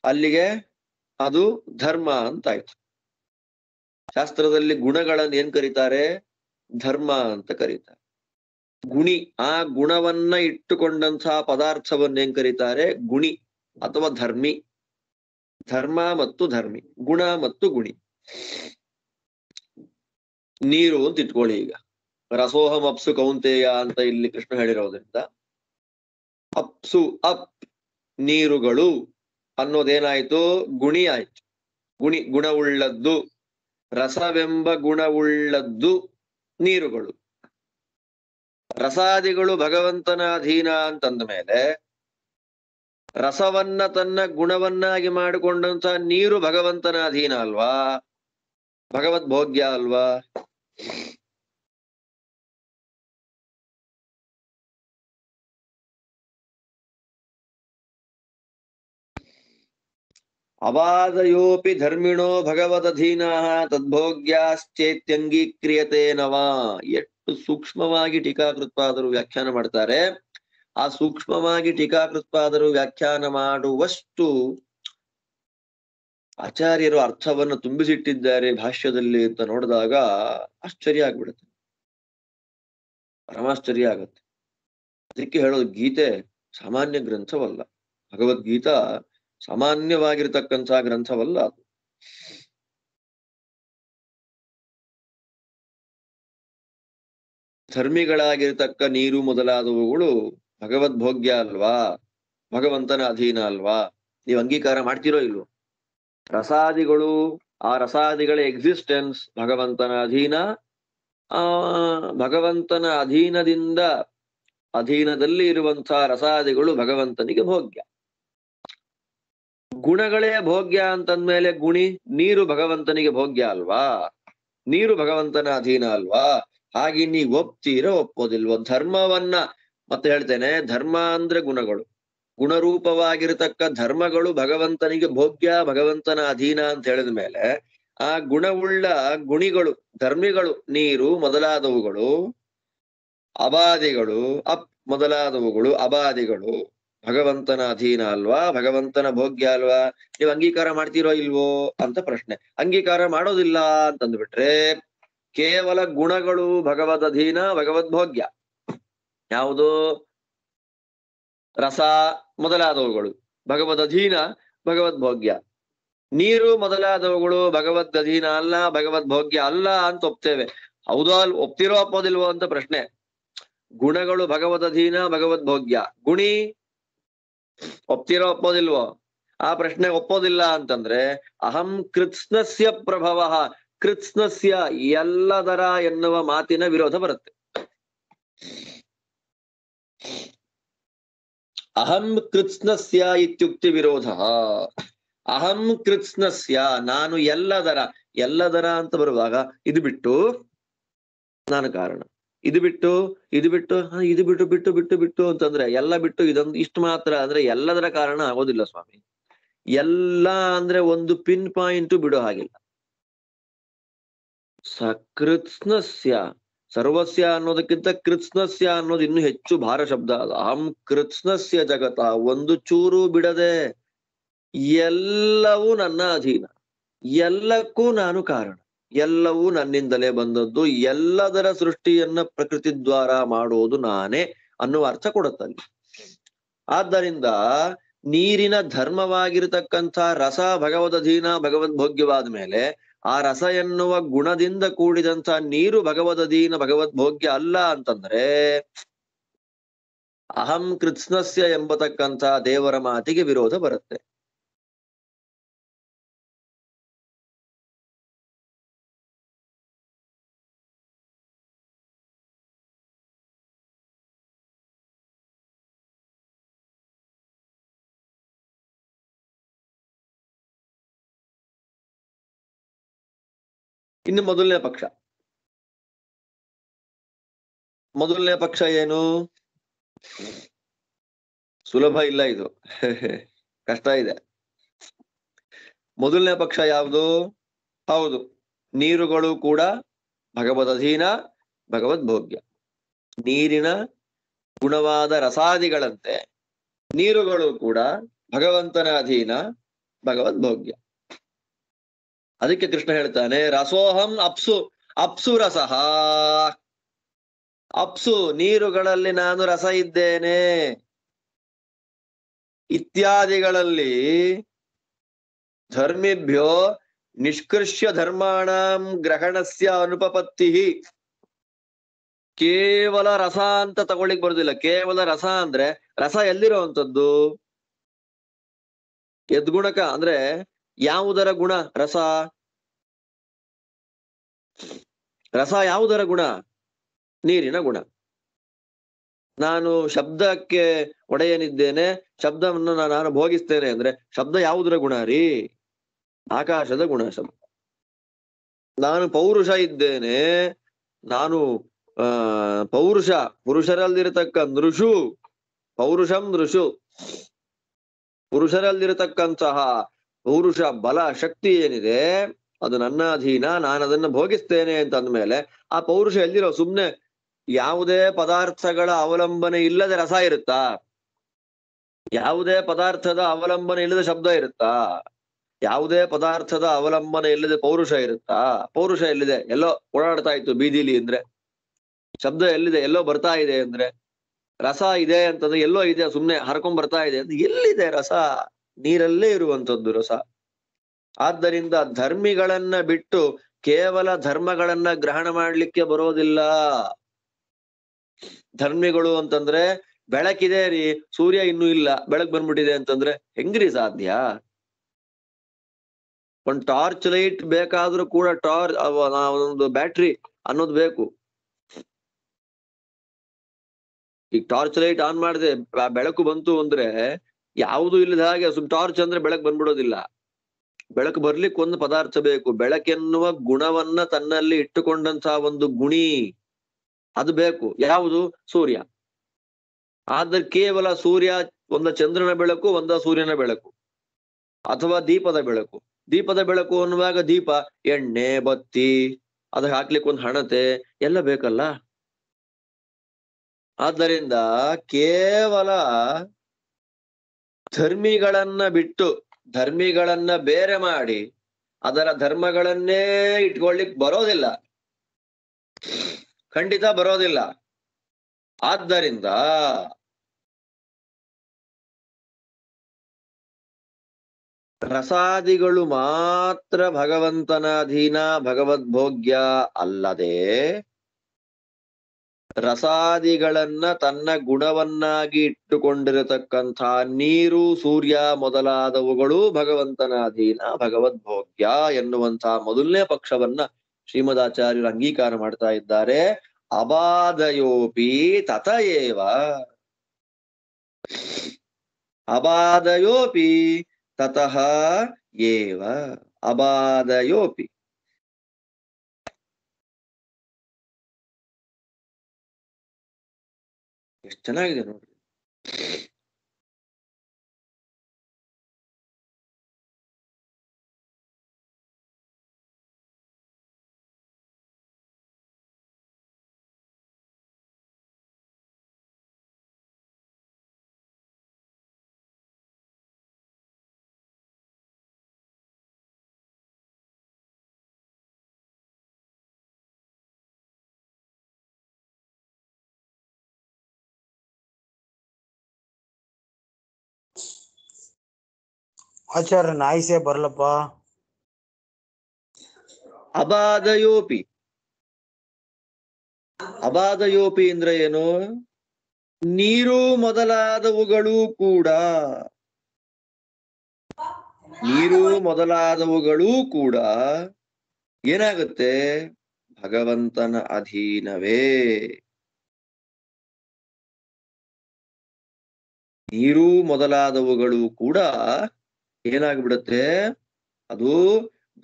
ಅಲ್ಲಿಗೆ ಅದು ಧರ್ಮ ಅಂತಾಯ್ತು. ಶಾಸ್ತ್ರದಲ್ಲಿ ಗುಣಗಳನ್ನ ಏನ್ ಕರೀತಾರೆ? ಧರ್ಮ ಅಂತ ಕರೀತಾರೆ. ಗುಣಿ, ಆ ಗುಣವನ್ನ ಇಟ್ಟುಕೊಂಡಂತಹ ಪದಾರ್ಥವನ್ನ ಏನ್ ಕರೀತಾರೆ? ಗುಣಿ ಅಥವಾ ಧರ್ಮಿ. ಧರ್ಮ ಮತ್ತು ಧರ್ಮಿ, ಗುಣ ಮತ್ತು ಗುಣಿ. ನೀರು ಅಂತ ಇಟ್ಕೊಳ್ಳಿ. ಈಗ ರಸೋಹಂ ಅಪ್ಸು ಕೌಂತೆಯ ಅಂತ ಇಲ್ಲಿ ಕೃಷ್ಣ ಹೇಳಿರೋದ್ರಿಂದ ಅಪ್ಸು, ಅಪ್ ನೀರುಗಳು ಅನ್ನೋದೇನಾಯ್ತು? ಗುಣಿ ಆಯ್ತು. ಗುಣಿ ಗುಣವುಳ್ಳದ್ದು, ರಸವೆಂಬ ಗುಣವುಳ್ಳದ್ದು ನೀರುಗಳು. ರಸಾದಿಗಳು ಭಗವಂತನ ಅಧೀನ ಅಂತಂದ ಮೇಲೆ ರಸವನ್ನ ತನ್ನ ಗುಣವನ್ನಾಗಿ ಮಾಡಿಕೊಂಡಂತ ನೀರು ಭಗವಂತನ ಅಧೀನ ಅಲ್ವಾ, ಭಗವದ್ ಭೋಗ್ಯ ಅಲ್ವಾ? ಅವಾದಯೋಪಿ ಧರ್ಮಿಣೋ ಭಗವದಧೀನಾ ತದ್ಭೋಗ್ಯಾಶ್ಚೇತ್ಯಂಗೀಕ್ರಿಯತೆ ನವಾ. ಎಷ್ಟು ಸೂಕ್ಷ್ಮವಾಗಿ ಟೀಕಾಕೃತ್ಪಾದರು ವ್ಯಾಖ್ಯಾನ ಮಾಡ್ತಾರೆ. ಆ ಸೂಕ್ಷ್ಮವಾಗಿ ಟೀಕಾಕೃತ್ಪಾದರು ವ್ಯಾಖ್ಯಾನ ಮಾಡುವಷ್ಟು ಆಚಾರ್ಯರು ಅರ್ಥವನ್ನು ತುಂಬಿಸಿಟ್ಟಿದ್ದಾರೆ ಭಾಷ್ಯದಲ್ಲಿ ಅಂತ ನೋಡಿದಾಗ ಆಶ್ಚರ್ಯ ಆಗ್ಬಿಡುತ್ತೆ, ಪರಮಾಶ್ಚರ್ಯ ಆಗುತ್ತೆ. ಅದಕ್ಕೆ ಹೇಳೋದು, ಗೀತೆ ಸಾಮಾನ್ಯ ಗ್ರಂಥವಲ್ಲ, ಭಗವದ್ಗೀತಾ ಸಾಮಾನ್ಯವಾಗಿರ್ತಕ್ಕಂಥ ಗ್ರಂಥವಲ್ಲ ಅದು. ಧರ್ಮಿಗಳಾಗಿರ್ತಕ್ಕ ನೀರು ಮೊದಲಾದವುಗಳು ಭಗವದ್ಭೋಗ್ಯ ಅಲ್ವಾ, ಭಗವಂತನ ಅಧೀನ ಅಲ್ವಾ? ನೀವು ಅಂಗೀಕಾರ ಮಾಡ್ತಿರೋ ಇಲ್ವೋ? ರಸಾದಿಗಳು, ಆ ರಸಾದಿಗಳ ಎಕ್ಸಿಸ್ಟೆನ್ಸ್ ಭಗವಂತನ ಅಧೀನ. ಭಗವಂತನ ಅಧೀನದಲ್ಲಿ ಇರುವಂತಹ ರಸಾದಿಗಳು ಭಗವಂತನಿಗೆ ಭೋಗ್ಯ. ಗುಣಗಳೇ ಭೋಗ್ಯ ಅಂತಂದ್ಮೇಲೆ ನೀರು ಭಗವಂತನಿಗೆ ಭೋಗ್ಯ ಅಲ್ವಾ, ನೀರು ಭಗವಂತನ ಅಧೀನ ಅಲ್ವಾ? ಹಾಗೆ ನೀವು ಒಪ್ತೀರೋ ಒಪ್ಪೋದಿಲ್ವೋ? ಧರ್ಮವನ್ನ ಮತ್ತೆ ಹೇಳ್ತೇನೆ, ಧರ್ಮ ಅಂದ್ರೆ ಗುಣಗಳು, ಗುಣರೂಪವಾಗಿರತಕ್ಕ ಧರ್ಮಗಳು ಭಗವಂತನಿಗೆ ಭೋಗ್ಯ, ಭಗವಂತನ ಅಧೀನ ಅಂತ ಹೇಳಿದ ಮೇಲೆ ಆ ಗುಣವುಳ್ಳ ಗುಣಿಗಳು, ಧರ್ಮಿಗಳು, ನೀರು ಮೊದಲಾದವುಗಳು, ಅಬಾದಿಗಳು, ಮೊದಲಾದವುಗಳು ಅಬಾದಿಗಳು ಭಗವಂತನ ಅಧೀನ ಅಲ್ವಾ, ಭಗವಂತನ ಭೋಗ್ಯ ಅಲ್ವಾ? ನೀವು ಅಂಗೀಕಾರ ಮಾಡ್ತೀರೋ ಇಲ್ವೋ ಅಂತ ಪ್ರಶ್ನೆ. ಅಂಗೀಕಾರ ಮಾಡೋದಿಲ್ಲ ಅಂತಂದ್ಬಿಟ್ರೆ ಕೇವಲ ಗುಣಗಳು ಭಗವದ್ ಅಧೀನ, ಭಗವದ್ ಭೋಗ್ಯ. ಯಾವುದು? ರಸ ಮೊದಲಾದವುಗಳು ಭಗವದ್ ಅಧೀನ, ಭಗವದ್ ಭೋಗ್ಯ. ನೀರು ಮೊದಲಾದವುಗಳು ಭಗವದ್ ಅಧೀನ ಅಲ್ಲ, ಭಗವದ್ ಭೋಗ್ಯ ಅಲ್ಲ ಅಂತ ಒಪ್ತೇವೆ. ಹೌದೋ ಒಪ್ತಿರೋ ಒಪ್ಪೋದಿಲ್ವೋ ಅಂತ ಪ್ರಶ್ನೆ. ಗುಣಗಳು ಭಗವದ್ ಅಧೀನ, ಭಗವದ್ ಭೋಗ್ಯ. ಗುಣಿ ಒಪ್ತಿರೋ ಒಪ್ಪೋದಿಲ್ವೋ? ಆ ಪ್ರಶ್ನೆ ಒಪ್ಪೋದಿಲ್ಲ ಅಂತಂದ್ರೆ ಅಹಂ ಕೃತ್ಸ್ನಸ್ಯ ಪ್ರಭವ, ಕೃತ್ಸ್ನಸ್ಯ ಎಲ್ಲದರ ಎನ್ನುವ ಮಾತಿನ ವಿರೋಧ ಬರುತ್ತೆ. ಅಹಂ ಕೃತ್ಸ್ನಸ್ಯ ಇತ್ಯುಕ್ತಿ ವಿರೋಧ. ಅಹಂ ಕೃತ್ಸ್ನಸ್ಯ, ನಾನು ಎಲ್ಲದರ ಅಂತ ಬರುವಾಗ ಇದು ಬಿಟ್ಟು ನಾನು ಕಾರಣ, ಇದು ಬಿಟ್ಟು ಬಿಟ್ಟು ಅಂತಂದ್ರೆ ಎಲ್ಲ ಬಿಟ್ಟು ಇದೊಂದು ಇಷ್ಟು ಮಾತ್ರ ಅಂದ್ರೆ ಎಲ್ಲದರ ಕಾರಣ ಆಗೋದಿಲ್ಲ ಸ್ವಾಮಿ. ಎಲ್ಲ ಅಂದ್ರೆ ಒಂದು ಪಿನ್ ಪಾಯಿಂಟ್ ಬಿಡೋ ಹಾಗಿಲ್ಲ. ಸಕೃತ್ಸ್ನಸ್ಯ, ಸರ್ವಸ್ಯ ಅನ್ನೋದಕ್ಕಿಂತ ಕೃತ್ಸ್ನಸ್ಯ ಅನ್ನೋದು ಇನ್ನು ಹೆಚ್ಚು ಭಾರ ಶಬ್ದ. ಅಹಂ ಕೃತ್ಸ್ನಸ್ಯ ಜಗತ, ಒಂದು ಚೂರು ಬಿಡದೆ ಎಲ್ಲವೂ ನನ್ನ ಅಧೀನ, ಎಲ್ಲಕ್ಕೂ ನಾನು ಕಾರಣ, ಎಲ್ಲವೂ ನನ್ನಿಂದಲೇ ಬಂದದ್ದು, ಎಲ್ಲದರ ಸೃಷ್ಟಿಯನ್ನ ಪ್ರಕೃತಿ ದ್ವಾರ ಮಾಡೋದು ನಾನೇ ಅನ್ನುವ ಅರ್ಥ ಕೊಡುತ್ತಲ್ಲಿ. ಆದ್ದರಿಂದ ನೀರಿನ ಧರ್ಮವಾಗಿರತಕ್ಕಂಥ ರಸ ಭಗವದಧೀನ, ಭಗವದ್ ಭೋಗ್ಯವಾದ ಮೇಲೆ ಆ ರಸ ಎನ್ನುವ ಗುಣದಿಂದ ಕೂಡಿದಂಥ ನೀರು ಭಗವದಧೀನ, ಭಗವದ್ ಭೋಗ್ಯ ಅಲ್ಲ ಅಂತಂದ್ರೆ ಅಹಂ ಕೃತ್ಸ್ನಸ್ಯ ಎಂಬತಕ್ಕಂಥ ದೇವರ ಮಾತಿಗೆ ವಿರೋಧ ಬರುತ್ತೆ. ಇನ್ನು ಮೊದಲನೇ ಪಕ್ಷ ಏನು? ಸುಲಭ ಇಲ್ಲ ಇದು, ಕಷ್ಟ ಇದೆ. ಮೊದಲನೇ ಪಕ್ಷ ಯಾವುದು? ಹೌದು, ನೀರುಗಳು ಕೂಡ ಭಗವದ್ ಅಧೀನ, ಭಗವದ್ ಭೋಗ್ಯ. ನೀರಿನ ಗುಣವಾದ ರಸಾದಿಗಳಂತೆ ನೀರುಗಳು ಕೂಡ ಭಗವಂತನ ಅಧೀನ, ಭಗವದ್ ಭೋಗ್ಯ. ಅದಕ್ಕೆ ಕೃಷ್ಣ ಹೇಳ್ತಾನೆ, ರಸೋಹಂ ಅಪ್ಸು ರಸಃ. ಅಪ್ಸು ನೀರುಗಳಲ್ಲಿ ನಾನು ರಸ ಇದ್ದೇನೆ. ಇತ್ಯಾದಿಗಳಲ್ಲಿ ಧರ್ಮಿಭ್ಯೋ ನಿಷ್ಕೃಷ್ಯ ಧರ್ಮಾಣಂ ಗ್ರಹಣಸ್ಯ ಅನುಪಪತ್ತಿ. ಕೇವಲ ರಸ ಅಂತ ತಗೊಳ್ಳಿಕ್ ಬರುದಿಲ್ಲ. ಕೇವಲ ರಸ ಅಂದ್ರೆ ರಸ ಎಲ್ಲಿರುವಂತದ್ದು? ಯದ್ಗುಣಕ ಅಂದ್ರೆ ಯಾವುದರ ಗುಣ? ರಸ ಯಾವುದರ ಗುಣ? ನೀರಿನ ಗುಣ. ನಾನು ಶಬ್ದಕ್ಕೆ ಒಡೆಯನಿದ್ದೇನೆ, ಶಬ್ದವನ್ನು ನಾನು ಭೋಗಿಸ್ತೇನೆ ಅಂದ್ರೆ ಶಬ್ದ ಯಾವುದರ ಗುಣ ರೀ? ಆಕಾಶದ ಗುಣ ಶಬ್ದ. ನಾನು ಪೌರುಷ ಇದ್ದೇನೆ, ನಾನು ಪೌರುಷ, ಪುರುಷರಲ್ಲಿರತಕ್ಕ ನೃಷು, ಪೌರುಷಂ ನೃಷು, ಪುರುಷರಲ್ಲಿರತಕ್ಕಂತಹ ಪೌರುಷ ಬಲ ಶಕ್ತಿ ಏನಿದೆ ಅದು ನನ್ನ ಅಧೀನ, ನಾನು ಅದನ್ನ ಭೋಗಿಸ್ತೇನೆ ಅಂತ ಅಂದ್ಮೇಲೆ ಆ ಪೌರುಷ ಎಲ್ಲಿರೋ? ಸುಮ್ನೆ ಯಾವುದೇ ಪದಾರ್ಥಗಳ ಅವಲಂಬನೆ ಇಲ್ಲದೆ ರಸ ಇರುತ್ತಾ? ಯಾವುದೇ ಪದಾರ್ಥದ ಅವಲಂಬನೆ ಇಲ್ಲದೆ ಶಬ್ದ ಇರುತ್ತಾ? ಯಾವುದೇ ಪದಾರ್ಥದ ಅವಲಂಬನೆ ಇಲ್ಲದೆ ಪೌರುಷ ಇರುತ್ತಾ? ಪೌರುಷ ಎಲ್ಲಿದೆ? ಎಲ್ಲೋ ಓಡಾಡ್ತಾ ಇತ್ತು ಬೀದಿಲಿ ಅಂದ್ರೆ. ಶಬ್ದ ಎಲ್ಲಿದೆ? ಎಲ್ಲೋ ಬರ್ತಾ ಇದೆ ಅಂದ್ರೆ. ರಸ ಇದೆ ಅಂತಂದ್ರೆ ಎಲ್ಲೋ ಇದೆ, ಸುಮ್ನೆ ಹರ್ಕೊಂಡ್ ಬರ್ತಾ ಇದೆ ಅಂತ. ಎಲ್ಲಿದೆ ರಸ? ನೀರಲ್ಲೇ ಇರುವಂತದ್ದು ರಸ. ಆದ್ದರಿಂದ ಧರ್ಮಿಗಳನ್ನ ಬಿಟ್ಟು ಕೇವಲ ಧರ್ಮಗಳನ್ನ ಗ್ರಹಣ ಮಾಡ್ಲಿಕ್ಕೆ ಬರೋದಿಲ್ಲ. ಧರ್ಮಿಗಳು ಅಂತಂದ್ರೆ ಬೆಳಕಿದೆ ರೀ, ಸೂರ್ಯ ಇನ್ನೂ ಇಲ್ಲ, ಬೆಳಕ್ ಬಂದ್ಬಿಟ್ಟಿದೆ ಅಂತಂದ್ರೆ ಹೆಂಗ್ರಿ ಸಾಧ್ಯ? ಒಂದ್ ಟಾರ್ಚ್ ಲೈಟ್ ಬೇಕಾದ್ರೂ ಕೂಡ ಒಂದು ಬ್ಯಾಟ್ರಿ ಅನ್ನೋದು ಬೇಕು. ಈಗ ಟಾರ್ಚ್ ಲೈಟ್ ಆನ್ ಮಾಡಿದೆ, ಬೆಳಕು ಬಂತು ಅಂದ್ರೆ ಯಾವುದು ಇಲ್ಲದ ಹಾಗೆ ಟಾರ್ಚ್ ಅಂದ್ರೆ ಬೆಳಕು ಬಂದ್ಬಿಡೋದಿಲ್ಲ. ಬೆಳಕು ಬರ್ಲಿಕ್ಕೆ ಒಂದು ಪದಾರ್ಥ ಬೇಕು. ಬೆಳಕೆನ್ನುವ ಗುಣವನ್ನ ತನ್ನಲ್ಲಿ ಇಟ್ಟುಕೊಂಡಂತಹ ಒಂದು ಗುಣಿ ಅದು ಬೇಕು. ಯಾವುದು? ಸೂರ್ಯ. ಆದ್ರೆ ಕೇವಲ ಸೂರ್ಯ, ಒಂದ ಚಂದ್ರನ ಬೆಳಕು, ಒಂದ ಸೂರ್ಯನ ಬೆಳಕು, ಅಥವಾ ದೀಪದ ಬೆಳಕು. ದೀಪದ ಬೆಳಕು ಅನ್ನುವಾಗ ದೀಪ, ಎಣ್ಣೆ, ಬತ್ತಿ, ಅದಕ್ಕೆ ಹಾಕ್ಲಿಕ್ಕೆ ಒಂದು ಹಣತೆ ಎಲ್ಲ ಬೇಕಲ್ಲ. ಆದ್ದರಿಂದ ಕೇವಲ ಧರ್ಮಿಗಳನ್ನ ಬಿಟ್ಟು, ಧರ್ಮಿಗಳನ್ನ ಬೇರೆ ಮಾಡಿ ಅದರ ಧರ್ಮಗಳನ್ನೇ ಇಟ್ಕೊಳ್ಲಿಕ್ ಬರೋದಿಲ್ಲ, ಖಂಡಿತ ಬರೋದಿಲ್ಲ. ಆದ್ದರಿಂದ ರಸಾದಿಗಳು ಮಾತ್ರ ಭಗವಂತನ ಅಧೀನ, ಭಗವದ್ಭೋಗ್ಯ ಅಲ್ಲದೆ ರಸಾದಿಗಳನ್ನ ತನ್ನ ಗುಣವನ್ನಾಗಿ ಇಟ್ಟುಕೊಂಡಿರತಕ್ಕಂಥ ನೀರು, ಸೂರ್ಯ ಮೊದಲಾದವುಗಳು ಭಗವಂತನ ಅಧೀನ, ಭಗವದ್ಭೋಗ್ಯ ಎನ್ನುವಂತಹ ಮೊದಲನೇ ಪಕ್ಷವನ್ನ ಶ್ರೀಮದಾಚಾರ್ಯರು ಅಂಗೀಕಾರ ಮಾಡ್ತಾ ಇದ್ದಾರೆ. ಅಬಾಧಯೋಪಿ ತಥಯೇವ, ಅಬಾಧಯೋಪಿ ತತಃ ಏವ, ಅಬಾಧಯೋಪಿ. ಎಷ್ಟು ಚೆನ್ನಾಗಿದೆ ನೋಡ್ರಿ. ಆಚಾರ್ಯ ನಾಯಿಸೇ ಬರ್ಲಪ್ಪ. ಅಬಾಧಯೋಪಿ, ಅಬಾಧಯೋಪಿ ಅಂದ್ರೆ ಏನು? ನೀರು ಮೊದಲಾದವುಗಳು ಕೂಡ, ನೀರು ಮೊದಲಾದವುಗಳು ಕೂಡ ಏನಾಗುತ್ತೆ? ಭಗವಂತನ ಅಧೀನವೇ. ನೀರು ಮೊದಲಾದವುಗಳು ಕೂಡ ಏನಾಗ್ಬಿಡುತ್ತೆ? ಅದು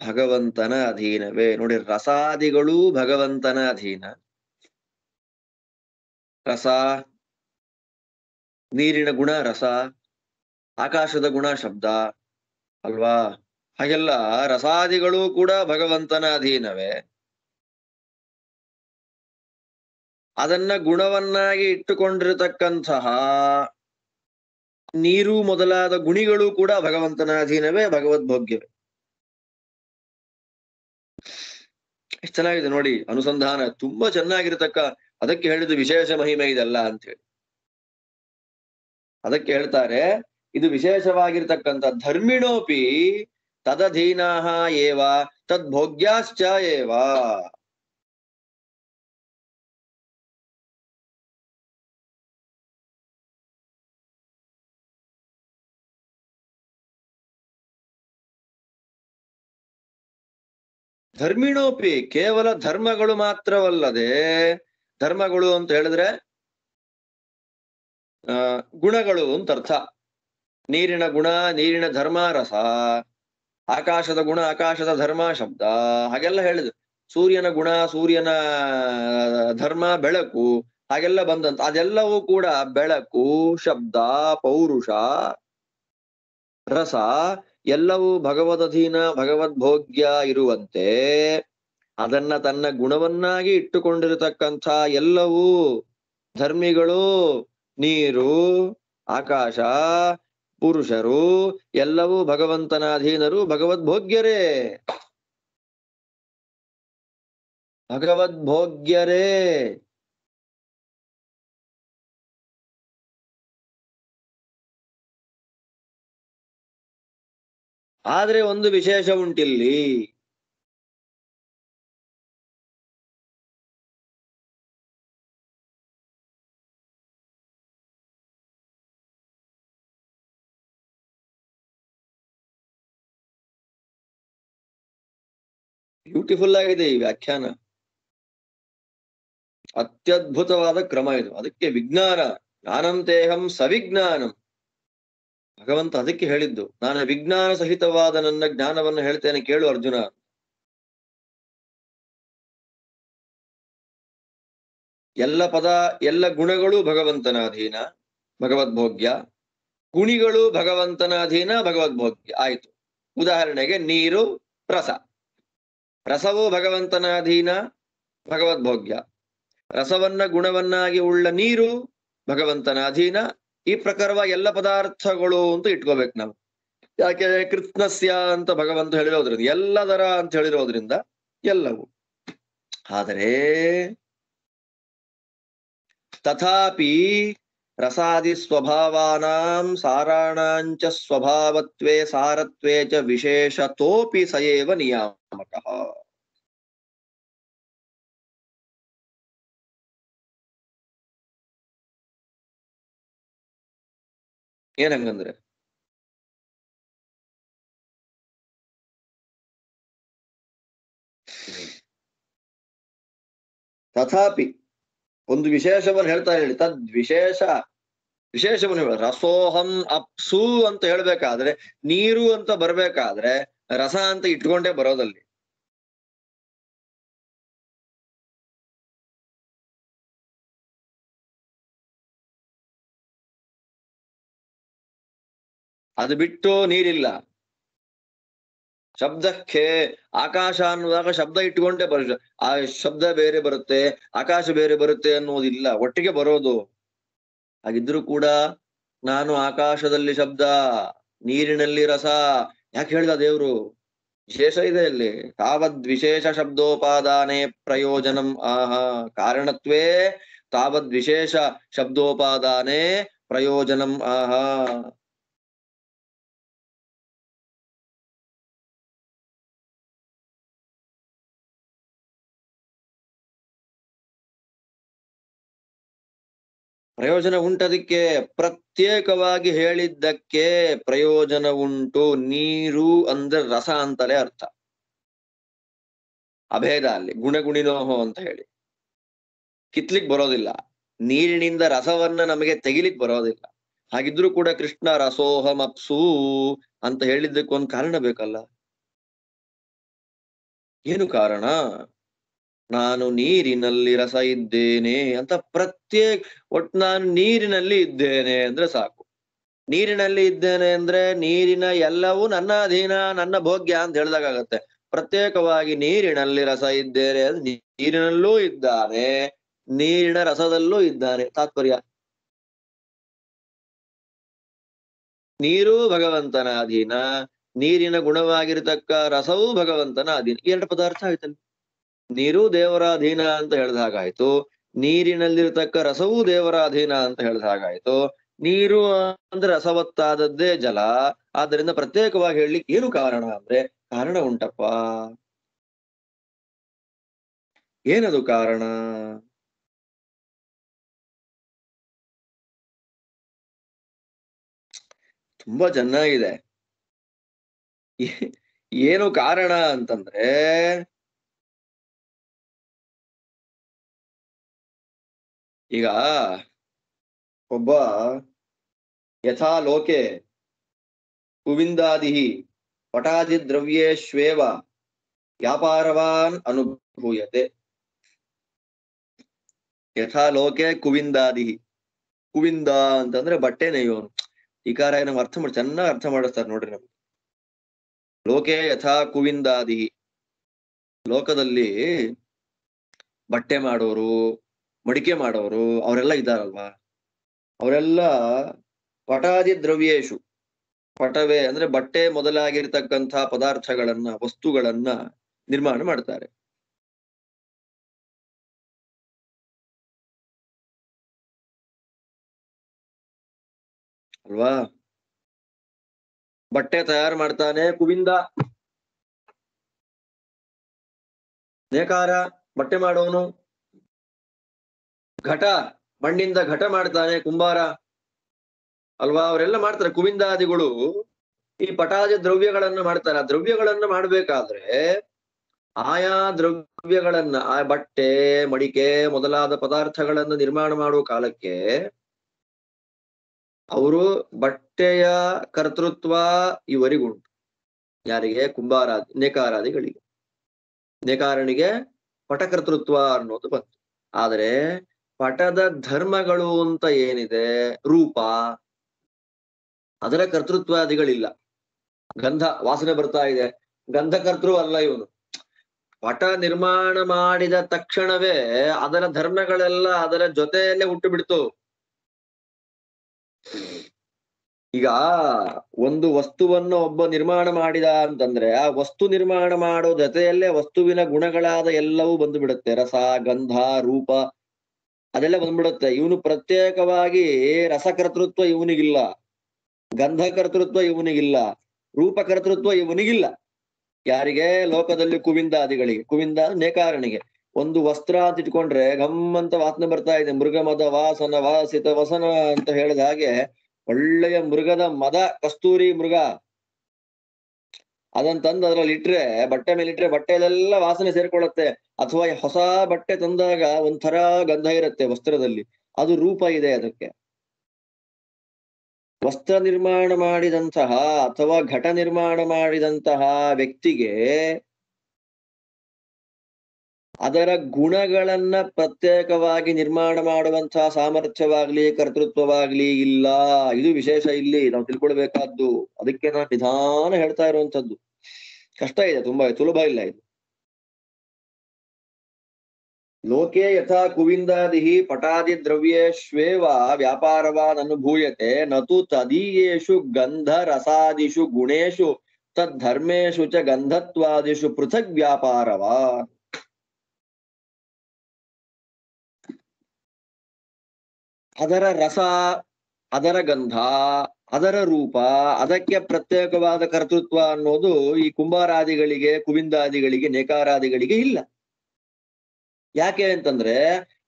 ಭಗವಂತನ ಅಧೀನವೇ. ನೋಡಿ, ರಸಾದಿಗಳು ಭಗವಂತನ ಅಧೀನ. ರಸ, ನೀರಿನ ಗುಣ ರಸ, ಆಕಾಶದ ಗುಣ ಶಬ್ದ ಅಲ್ವಾ? ಹಾಗೆಲ್ಲ ರಸಾದಿಗಳು ಕೂಡ ಭಗವಂತನ ಅಧೀನವೇ. ಅದನ್ನ ಗುಣವನ್ನಾಗಿ ಇಟ್ಟುಕೊಂಡಿರತಕ್ಕಂತಹ ನೀರು ಮೊದಲಾದ ಗುಣಿಗಳು ಕೂಡ ಭಗವಂತನ ಅಧೀನವೇ, ಭಗವದ್ಭೋಗ್ಯವೇ. ಎಷ್ಟು ಚೆನ್ನಾಗಿದೆ ನೋಡಿ ಅನುಸಂಧಾನ, ತುಂಬಾ ಚೆನ್ನಾಗಿರತಕ್ಕ. ಅದಕ್ಕೆ ಹೇಳಿದ್ದು ವಿಶೇಷ ಮಹಿಮೆ ಇದಲ್ಲ ಅಂತ ಹೇಳಿ. ಅದಕ್ಕೆ ಹೇಳ್ತಾರೆ ಇದು ವಿಶೇಷವಾಗಿರ್ತಕ್ಕಂಥ ಧರ್ಮಿಣೋಪಿ ತದಧೀನಾಹ ಏವ ತದ್ಭೋಗ್ಯಾಶ್ಚ ಏವ. ಧರ್ಮಿಣೋಪಿ, ಕೇವಲ ಧರ್ಮಗಳು ಮಾತ್ರವಲ್ಲದೆ ಧರ್ಮಗಳು ಅಂತ ಹೇಳಿದ್ರೆ ಗುಣಗಳು ಅಂತ ಅರ್ಥ. ನೀರಿನ ಗುಣ, ನೀರಿನ ಧರ್ಮ ರಸ, ಆಕಾಶದ ಗುಣ, ಆಕಾಶದ ಧರ್ಮ ಶಬ್ದ, ಹಾಗೆಲ್ಲ ಹೇಳಿದ್ರು. ಸೂರ್ಯನ ಗುಣ, ಸೂರ್ಯನ ಧರ್ಮ ಬೆಳಕು, ಹಾಗೆಲ್ಲ ಬಂದಂತ ಅದೆಲ್ಲವೂ ಕೂಡ ಬೆಳಕು, ಶಬ್ದ, ಪೌರುಷ, ರಸ ಎಲ್ಲವೂ ಭಗವದಧೀನ ಭಗವದ್ಭೋಗ್ಯ ಇರುವಂತೆ ಅದನ್ನ ತನ್ನ ಗುಣವನ್ನಾಗಿ ಇಟ್ಟುಕೊಂಡಿರತಕ್ಕಂಥ ಎಲ್ಲವೂ ಧರ್ಮಿಗಳು, ನೀರು, ಆಕಾಶ, ಪುರುಷರು ಎಲ್ಲವೂ ಭಗವಂತನ ಅಧೀನರು, ಭಗವದ್ಭೋಗ್ಯರೇ. ಭಗವದ್ಭೋಗ್ಯರೇ. ಆದ್ರೆ ಒಂದು ವಿಶೇಷ ಉಂಟಿಲ್ಲಿ. ಬ್ಯೂಟಿಫುಲ್ ಆಗಿದೆ ಈ ವ್ಯಾಖ್ಯಾನ, ಅತ್ಯದ್ಭುತವಾದ ಕ್ರಮ ಇದು. ಅದಕ್ಕೆ ವಿಜ್ಞಾನ, ಜ್ಞಾನಂತೇಹಂ ಸವಿಜ್ಞಾನಂ. ಭಗವಂತ ಅದಕ್ಕೆ ಹೇಳಿದ್ದು, ನಾನು ವಿಜ್ಞಾನ ಸಹಿತವಾದ ನನ್ನ ಜ್ಞಾನವನ್ನು ಹೇಳ್ತೇನೆ ಕೇಳು ಅರ್ಜುನ. ಎಲ್ಲ ಪದ, ಎಲ್ಲ ಗುಣಗಳು ಭಗವಂತನ ಅಧೀನ, ಭಗವದ್ಭೋಗ್ಯ. ಗುಣಿಗಳು ಭಗವಂತನ ಅಧೀನ, ಭಗವದ್ಭೋಗ್ಯ. ಆಯ್ತು. ಉದಾಹರಣೆಗೆ ನೀರು, ರಸ. ರಸವು ಭಗವಂತನ ಅಧೀನ, ಭಗವದ್ಭೋಗ್ಯ. ರಸವನ್ನ ಗುಣವನ್ನಾಗಿ ಉಳ್ಳ ನೀರು ಭಗವಂತನ ಅಧೀನ. ಈ ಪ್ರಕಾರವಾಗಿ ಎಲ್ಲ ಪದಾರ್ಥಗಳು ಅಂತ ಇಟ್ಕೋಬೇಕು ನಾವು. ಯಾಕೆ ಕೃತ್ನಸ್ಯ ಅಂತ ಭಗವಂತ ಹೇಳಿರೋದ್ರಿಂದ, ಎಲ್ಲದರ ಅಂತ ಹೇಳಿರೋದ್ರಿಂದ ಎಲ್ಲವೂ. ಆದರೆ ತಥಾಪಿ ರಸಾದಿ ಸ್ವಭಾವಾನಾಂ ಸಾರಾಣಾಂಚ ಸ್ವಭಾವತ್ವೇ ಸಾರತ್ವೇ ಚ ವಿಶೇಷತೋಪಿ ಸಯೇವ ನಿಯಾಮಕಃ. ಏನಂಗಂದ್ರೆ ತಥಾಪಿ ಒಂದು ವಿಶೇಷವನ್ನು ಹೇಳ್ತಾ ಹೇಳಿ, ತದ್ ವಿಶೇಷವನ್ನು ಹೇಳ. ರಸೋಹಂ ಅಪ್ಸು ಅಂತ ಹೇಳ್ಬೇಕಾದ್ರೆ, ನೀರು ಅಂತ ಬರ್ಬೇಕಾದ್ರೆ ರಸ ಅಂತ ಇಟ್ಕೊಂಡೇ ಬರೋದಲ್ಲಿ. ಅದು ಬಿಟ್ಟು ನೀರಿಲ್ಲ. ಶಬ್ದಕ್ಕೆ ಆಕಾಶ ಅನ್ನುವಾಗ ಶಬ್ದ ಇಟ್ಕೊಂಡೇ ಬರುತ್ತೆ. ಆ ಶಬ್ದ ಬೇರೆ ಬರುತ್ತೆ, ಆಕಾಶ ಬೇರೆ ಬರುತ್ತೆ ಅನ್ನೋದಿಲ್ಲ, ಒಟ್ಟಿಗೆ ಬರೋದು. ಹಾಗಿದ್ರು ಕೂಡ ನಾನು ಆಕಾಶದಲ್ಲಿ ಶಬ್ದ, ನೀರಿನಲ್ಲಿ ರಸ ಯಾಕೆ ಹೇಳಿದ ದೇವ್ರು? ವಿಶೇಷ ಇದೆ ಅಲ್ಲಿ. ತಾವದ್ ವಿಶೇಷ ಶಬ್ದೋಪಾದಾನೆ ಪ್ರಯೋಜನಂ ಆಹಾ. ಕಾರಣತ್ವೇ ತಾವದ್ ವಿಶೇಷ ಶಬ್ದೋಪಾದಾನೆ ಪ್ರಯೋಜನಂ ಆಹಾ. ಪ್ರಯೋಜನ ಉಂಟದಕ್ಕೆ, ಪ್ರತ್ಯೇಕವಾಗಿ ಹೇಳಿದ್ದಕ್ಕೆ ಪ್ರಯೋಜನ ಉಂಟು. ನೀರು ಅಂದ್ರೆ ರಸ ಅಂತಲೇ ಅರ್ಥ. ಅಭೇದ ಅಲ್ಲಿ, ಗುಣಗುಣಿನೋಹೋ ಅಂತ ಹೇಳಿ ಕಿತ್ಲಿಕ್ ಬರೋದಿಲ್ಲ. ನೀರಿನಿಂದ ರಸವನ್ನ ನಮಗೆ ತೆಗಿಲಿಕ್ ಬರೋದಿಲ್ಲ. ಹಾಗಿದ್ರು ಕೂಡ ಕೃಷ್ಣ ರಸೋಹಮಪ್ಸೂ ಅಂತ ಹೇಳಿದ್ದಕ್ಕೊಂದು ಕಾರಣ ಬೇಕಲ್ಲ. ಏನು ಕಾರಣ? ನಾನು ನೀರಿನಲ್ಲಿ ರಸ ಇದ್ದೇನೆ ಅಂತ ಒಟ್ಟು ನಾನು ನೀರಿನಲ್ಲಿ ಇದ್ದೇನೆ ಅಂದ್ರೆ ಸಾಕು. ನೀರಿನಲ್ಲಿ ಇದ್ದೇನೆ ಅಂದ್ರೆ ನೀರಿನ ಎಲ್ಲವೂ ನನ್ನ ಅಧೀನ, ನನ್ನ ಭೋಗ್ಯ ಅಂತ ಹೇಳ್ದಾಗತ್ತೆ. ಪ್ರತ್ಯೇಕವಾಗಿ ನೀರಿನಲ್ಲಿ ರಸ ಇದ್ದೇನೆ, ನೀರಿನಲ್ಲೂ ಇದ್ದಾನೆ, ನೀರಿನ ರಸದಲ್ಲೂ ಇದ್ದಾನೆ. ತಾತ್ಪರ್ಯ ನೀರು ಭಗವಂತನ ಅಧೀನ, ನೀರಿನ ಗುಣವಾಗಿರತಕ್ಕ ರಸವೂ ಭಗವಂತನ ಅಧೀನ. ಎರಡು ಪದಾರ್ಥ ಆಯ್ತಲ್ಲ. ನೀರು ದೇವರ ಅಧೀನ ಅಂತ ಹೇಳಿದ ಹಾಗಾಯ್ತು, ನೀರಿನಲ್ಲಿರ್ತಕ್ಕ ರಸವೂ ದೇವರ ಅಧೀನ ಅಂತ ಹೇಳಿದ ಹಾಗಾಯ್ತು. ನೀರು ಅಂದ್ರೆ ರಸವತ್ತಾದದ್ದೇ ಜಲ. ಆದ್ದರಿಂದ ಪ್ರತ್ಯೇಕವಾಗಿ ಹೇಳಲಿಕ್ಕೆ ಏನು ಕಾರಣ ಅಂದ್ರೆ, ಕಾರಣ ಉಂಟಪ್ಪ. ಏನದು ಕಾರಣ? ತುಂಬಾ ಚೆನ್ನಾಗಿದೆ. ಏನು ಕಾರಣ ಅಂತಂದ್ರೆ, ಈಗ ಒಬ್ಬ ಯಥಾ ಲೋಕೆ ಕುವಿಂದಾದಿ ಪಟಾದಿ ದ್ರವ್ಯೇಶ್ವೇವ ವ್ಯಾಪಾರವಾನ್ ಅನುಭೂಯತೆ. ಯಥಾ ಲೋಕೆ ಕುವಿಂದಾದಿ, ಕುವಿಂದ ಅಂತಂದ್ರೆ ಬಟ್ಟೆ ನೇಯೋನು. ಈಕಾರ ನಮ್ಗೆ ಚೆನ್ನಾಗಿ ಅರ್ಥ ಮಾಡಿಸ್ತಾರೆ ನೋಡ್ರಿ ನಮ್ಗೆ. ಲೋಕೆ ಯಥಾ ಕುವಿಂದಾದಿ, ಲೋಕದಲ್ಲಿ ಬಟ್ಟೆ ಮಾಡೋರು, ಮಡಿಕೆ ಮಾಡೋರು ಅವರೆಲ್ಲ ಇದ್ದಾರಲ್ವಾ, ಅವರೆಲ್ಲ ಪಟಾದಿ ದ್ರವ್ಯೇಶು, ಪಟವೇ ಅಂದ್ರೆ ಬಟ್ಟೆ ಮೊದಲಾಗಿರ್ತಕ್ಕಂಥ ಪದಾರ್ಥಗಳನ್ನ, ವಸ್ತುಗಳನ್ನ ನಿರ್ಮಾಣ ಮಾಡ್ತಾರೆ. ಅಲ್ವಾ? ಬಟ್ಟೆ ತಯಾರು ಮಾಡ್ತಾನೆ ಕುವಿಂದ, ನೇಕಾರ ಬಟ್ಟೆ ಮಾಡೋನು. ಘಟ, ಮಣ್ಣಿಂದ ಘಟ ಮಾಡ್ತಾನೆ ಕುಂಬಾರ, ಅಲ್ವಾ? ಅವರೆಲ್ಲ ಮಾಡ್ತಾರೆ. ಕುವಿಂದಾದಿಗಳು ಈ ಪಟಾದಿ ದ್ರವ್ಯಗಳನ್ನ ಮಾಡ್ತಾರೆ. ಆ ದ್ರವ್ಯಗಳನ್ನ ಮಾಡ್ಬೇಕಾದ್ರೆ ಆಯಾ ದ್ರವ್ಯಗಳನ್ನ, ಆ ಬಟ್ಟೆ, ಮಡಿಕೆ ಮೊದಲಾದ ಪದಾರ್ಥಗಳನ್ನ ನಿರ್ಮಾಣ ಮಾಡುವ ಕಾಲಕ್ಕೆ ಅವರು ಬಟ್ಟೆಯ ಕರ್ತೃತ್ವ ಇವರಿಗುಂಟು. ಯಾರಿಗೆ? ಕುಂಬಾರಾದಿ, ನೇಕಾರಾದಿಗಳಿಗೆ. ನೇಕಾರನಿಗೆ ಪಟಕರ್ತೃತ್ವ ಅನ್ನೋದು ಬಂತು. ಆದರೆ ಪಟದ ಧರ್ಮಗಳು ಅಂತ ಏನಿದೆ, ರೂಪ, ಅದರ ಕರ್ತೃತ್ವಾದಿಗಳಿಲ್ಲ. ಗಂಧ, ವಾಸನೆ ಬರ್ತಾ ಇದೆ, ಗಂಧಕರ್ತೃ ಅಲ್ಲ ಇವನು. ಪಟ ನಿರ್ಮಾಣ ಮಾಡಿದ ತಕ್ಷಣವೇ ಅದರ ಧರ್ಮಗಳೆಲ್ಲ ಅದರ ಜೊತೆಯಲ್ಲೇ ಹುಟ್ಟು ಬಿಡ್ತು. ಈಗ ಒಂದು ವಸ್ತುವನ್ನು ಒಬ್ಬ ನಿರ್ಮಾಣ ಮಾಡಿದ ಅಂತಂದ್ರೆ ಆ ವಸ್ತು ನಿರ್ಮಾಣ ಮಾಡೋ ಜೊತೆಯಲ್ಲೇ ವಸ್ತುವಿನ ಗುಣಗಳಾದ ಎಲ್ಲವೂ ಬಂದು ಬಿಡುತ್ತೆ. ರಸ, ಗಂಧ, ರೂಪ ಅದೆಲ್ಲ ಬಂದ್ಬಿಡುತ್ತೆ. ಇವನು ಪ್ರತ್ಯೇಕವಾಗಿ ರಸಕರ್ತೃತ್ವ ಇವನಿಗಿಲ್ಲ, ಗಂಧಕರ್ತೃತ್ವ ಇವನಿಗಿಲ್ಲ, ರೂಪಕರ್ತೃತ್ವ ಇವನಿಗಿಲ್ಲ. ಯಾರಿಗೆ? ಲೋಕದಲ್ಲಿ ಕುವಿಂದಾದಿಗಳಿಗೆ. ಕುವಿಂದ ನೇಕಾರನಿಗೆ. ಒಂದು ವಸ್ತ್ರ ಅಂತ ಇಟ್ಕೊಂಡ್ರೆ ಗಮ್ಮಂತ ವಾಸನೆ ಬರ್ತಾ ಇದೆ, ಮೃಗಮದ ವಾಸನ ವಾಸಿತ ವಸನ ಅಂತ ಹೇಳಿದ ಹಾಗೆ ಒಳ್ಳೆಯ ಮೃಗದ ಮದ, ಕಸ್ತೂರಿ ಮೃಗ, ಅದನ್ನ ತಂದು ಅದ್ರಲ್ಲಿ ಇಟ್ರೆ, ಬಟ್ಟೆ ಮೇಲೆ ಇಟ್ರೆ ಬಟ್ಟೆಲೆಲ್ಲ ವಾಸನೆ ಸೇರ್ಕೊಳ್ಳುತ್ತೆ. ಅಥವಾ ಹೊಸ ಬಟ್ಟೆ ತಂದಾಗ ಒಂಥರ ಗಂಧ ಇರುತ್ತೆ ವಸ್ತ್ರದಲ್ಲಿ, ಅದು ರೂಪ ಇದೆ ಅದಕ್ಕೆ. ವಸ್ತ್ರ ನಿರ್ಮಾಣ ಮಾಡಿದಂತಹ ಅಥವಾ ಘಟ ನಿರ್ಮಾಣ ಮಾಡಿದಂತಹ ವ್ಯಕ್ತಿಗೆ ಅದರ ಗುಣಗಳನ್ನ ಪ್ರತ್ಯೇಕವಾಗಿ ನಿರ್ಮಾಣ ಮಾಡುವಂತಹ ಸಾಮರ್ಥ್ಯವಾಗ್ಲಿ ಕರ್ತೃತ್ವವಾಗ್ಲಿ ಇಲ್ಲ. ಇದು ವಿಶೇಷ ಇಲ್ಲಿ ನಾವು ತಿಳ್ಕೊಳ್ಬೇಕಾದ್ದು. ಅದಕ್ಕೆ ನಾನು ನಿಧಾನ ಹೇಳ್ತಾ ಇರುವಂತದ್ದು. ಕಷ್ಟ ಇದೆ, ತುಂಬಾ ಸುಲಭ ಇಲ್ಲ ಇದು. ಲೋಕೆ ಯಥಾ ಕುವಿಂದಾದಿ ಪಟಾದಿ ದ್ರವ್ಯೇಶ್ವೇವ ವ್ಯಾಪಾರವಾನ್ ಅನುಭೂಯತೆ ನತು ತದೀಯೇಷು ಗಂಧ ರಸಾದಿಷು ಗುಣೇಶು ತದ್ಧರ್ಮೇಷು ಚ ಗಂಧತ್ವಾದಿಷು ಪೃಥಗ್ ವ್ಯಾಪಾರವಾನ್. ಅದರ ರಸ, ಅದರ ಗಂಧ, ಅದರ ರೂಪ, ಅದಕ್ಕೆ ಪ್ರತ್ಯೇಕವಾದ ಕರ್ತೃತ್ವ ಅನ್ನೋದು ಈ ಕುಂಬಾರಾದಿಗಳಿಗೆ, ಕುವಿಂದಾದಿಗಳಿಗೆ, ನೇಕಾರಾದಿಗಳಿಗೆ ಇಲ್ಲ. ಯಾಕೆ ಅಂತಂದ್ರೆ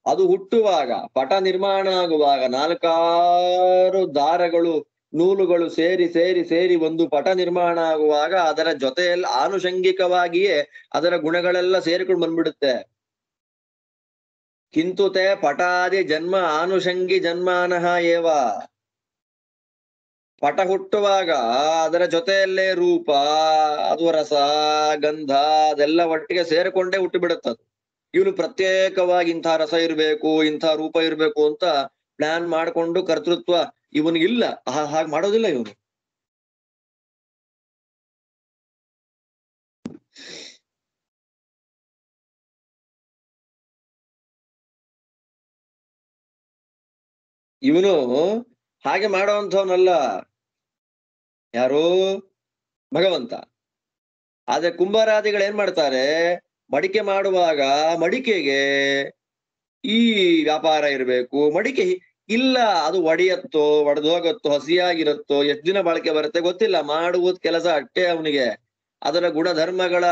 ಅದು ಹುಟ್ಟುವಾಗ, ಪಟ ನಿರ್ಮಾಣ ಆಗುವಾಗ 4 ದಾರಗಳು, ನೂಲುಗಳು ಸೇರಿ ಸೇರಿ ಸೇರಿ ಒಂದು ಪಟ ನಿರ್ಮಾಣ ಆಗುವಾಗ ಅದರ ಜೊತೆಯಲ್ಲಿ ಆನುಷಂಗಿಕವಾಗಿಯೇ ಅದರ ಗುಣಗಳೆಲ್ಲ ಸೇರಿಕೊಂಡು ಬಂದ್ಬಿಡುತ್ತೆ. ಕಿಂತು ತೇ ಪಟಾದಿ ಜನ್ಮ ಆನುಷಂಗಿ ಜನ್ಮಾನಃ ಏವ. ಪಟ ಹುಟ್ಟುವಾಗ ಅದರ ಜೊತೆಯಲ್ಲೇ ರೂಪ, ಅದು ರಸ, ಗಂಧ ಅದೆಲ್ಲ ಒಟ್ಟಿಗೆ ಸೇರಿಕೊಂಡೇ ಹುಟ್ಟು ಬಿಡುತ್ತದು. ಇವನು ಪ್ರತ್ಯೇಕವಾಗಿ ಇಂಥ ರಸ ಇರಬೇಕು, ಇಂಥ ರೂಪ ಇರಬೇಕು ಅಂತ ಪ್ಲಾನ್ ಮಾಡಿಕೊಂಡು ಕರ್ತೃತ್ವ ಇವನಿಗಿಲ್ಲ. ಹಾಗೆ ಮಾಡೋದಿಲ್ಲ ಇವನು. ಇವನು ಹಾಗೆ ಮಾಡುವಂಥವನಲ್ಲ. ಯಾರು? ಭಗವಂತ. ಆದ್ರೆ ಕುಂಬಾರಾದಿಗಳು ಏನ್ ಮಾಡ್ತಾರೆ? ಮಡಿಕೆ ಮಾಡುವಾಗ ಮಡಿಕೆಗೆ ಈ ವ್ಯಾಪಾರ ಇರಬೇಕು, ಮಡಿಕೆ ಇಲ್ಲ, ಅದು ಒಡೆಯತ್ತೋ ಒಡೆದೋಗತ್ತೋ ಹಸಿಯಾಗಿರುತ್ತೋ ಎಷ್ಟು ದಿನ ಬಾಳಿಕೆ ಬರುತ್ತೆ ಗೊತ್ತಿಲ್ಲ, ಮಾಡುವುದು ಕೆಲಸ ಅಷ್ಟೇ ಅವನಿಗೆ. ಅದರ ಗುಣಧರ್ಮಗಳ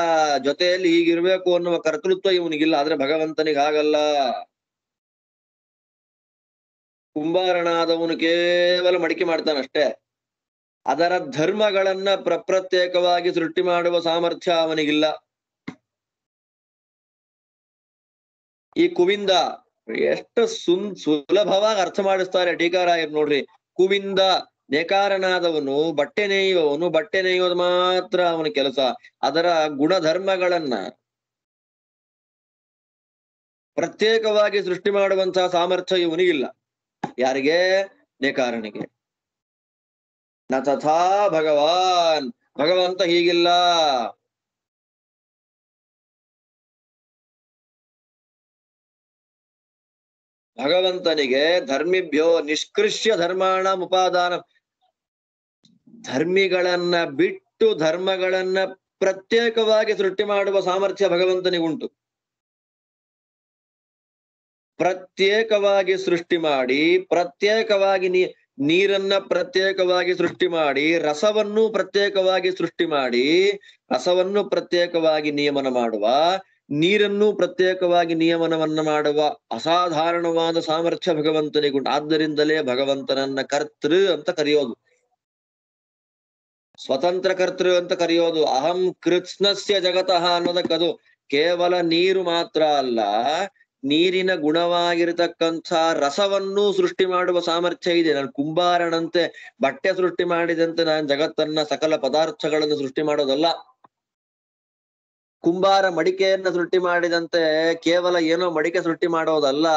ಜೊತೆಯಲ್ಲಿ ಹೀಗಿರ್ಬೇಕು ಅನ್ನುವ ಕರ್ತೃತ್ವ ಇವನಿಗಿಲ್ಲ. ಆದ್ರೆ ಭಗವಂತನಿಗೆ ಹಾಗಲ್ಲ. ಕುಂಬಾರನಾದವನು ಕೇವಲ ಮಡಿಕೆ ಮಾಡ್ತಾನಷ್ಟೇ. ಅದರ ಧರ್ಮಗಳನ್ನ ಪ್ರತ್ಯೇಕವಾಗಿ ಸೃಷ್ಟಿ ಮಾಡುವ ಸಾಮರ್ಥ್ಯ ಅವನಿಗಿಲ್ಲ. ಈ ಕುವಿಂದ ಎಷ್ಟು ಸುಲಭವಾಗಿ ಅರ್ಥ ಮಾಡಿಸ್ತಾರೆ ಟೀಕಾರಾಯರು ನೋಡ್ರಿ. ಕುವಿಂದ ನೇಕಾರನಾದವನು ಬಟ್ಟೆ ನೇಯುವವನು ಬಟ್ಟೆ ನೇಯುವುದು ಮಾತ್ರ ಅವನ ಕೆಲಸ. ಅದರ ಗುಣಧರ್ಮಗಳನ್ನ ಪ್ರತ್ಯೇಕವಾಗಿ ಸೃಷ್ಟಿ ಮಾಡುವಂತಹ ಸಾಮರ್ಥ್ಯ ಇವನಿಗಿಲ್ಲ. ಯಾರಿಗೆ? ನೇಕಾರನಿಗೆ. ನ ತಥಾ ಭಗವಾನ್, ಭಗವಂತ ಹೀಗಿಲ್ಲ. ಭಗವಂತನಿಗೆ ಧರ್ಮಿಭ್ಯೋ ನಿಷ್ಕೃಷ್ಯ ಧರ್ಮಾಣ ಉಪಾದಾನ, ಧರ್ಮಿಗಳನ್ನ ಬಿಟ್ಟು ಧರ್ಮಗಳನ್ನ ಪ್ರತ್ಯೇಕವಾಗಿ ಸೃಷ್ಟಿ ಮಾಡುವ ಸಾಮರ್ಥ್ಯ ಭಗವಂತನಿಗುಂಟು. ಪ್ರತ್ಯೇಕವಾಗಿ ಸೃಷ್ಟಿ ಮಾಡಿ, ಪ್ರತ್ಯೇಕವಾಗಿ ನೀರನ್ನ ಪ್ರತ್ಯೇಕವಾಗಿ ಸೃಷ್ಟಿ ಮಾಡಿ, ರಸವನ್ನು ಪ್ರತ್ಯೇಕವಾಗಿ ಸೃಷ್ಟಿ ಮಾಡಿ, ರಸವನ್ನು ಪ್ರತ್ಯೇಕವಾಗಿ ನಿಯಮನ ಮಾಡುವ, ನೀರನ್ನು ಪ್ರತ್ಯೇಕವಾಗಿ ನಿಯಮನವನ್ನ ಮಾಡುವ ಅಸಾಧಾರಣವಾದ ಸಾಮರ್ಥ್ಯ ಭಗವಂತನಿಗುಂಟು. ಆದ್ದರಿಂದಲೇ ಭಗವಂತನನ್ನ ಕರ್ತೃ ಅಂತ ಕರೆಯೋದು, ಸ್ವತಂತ್ರ ಕರ್ತೃ ಅಂತ ಕರೆಯೋದು. ಅಹಂ ಕೃತ್ಸ್ನಸ್ಯ ಜಗತಃ ಅನ್ನೋದಕ್ಕದು ಕೇವಲ ನೀರು ಮಾತ್ರ ಅಲ್ಲ, ನೀರಿನ ಗುಣವಾಗಿರತಕ್ಕಂಥ ರಸವನ್ನು ಸೃಷ್ಟಿ ಮಾಡುವ ಸಾಮರ್ಥ್ಯ ಇದೆ. ನಾನು ಕುಂಬಾರನಂತೆ ಬಟ್ಟೆ ಸೃಷ್ಟಿ ಮಾಡಿದಂತೆ ನಾನು ಜಗತ್ತನ್ನ ಸಕಲ ಪದಾರ್ಥಗಳನ್ನು ಸೃಷ್ಟಿ ಮಾಡೋದಲ್ಲ. ಕುಂಬಾರ ಮಡಿಕೆಯನ್ನ ಸೃಷ್ಟಿ ಮಾಡಿದಂತೆ ಕೇವಲ ಏನೋ ಮಡಿಕೆ ಸೃಷ್ಟಿ ಮಾಡೋದಲ್ಲ.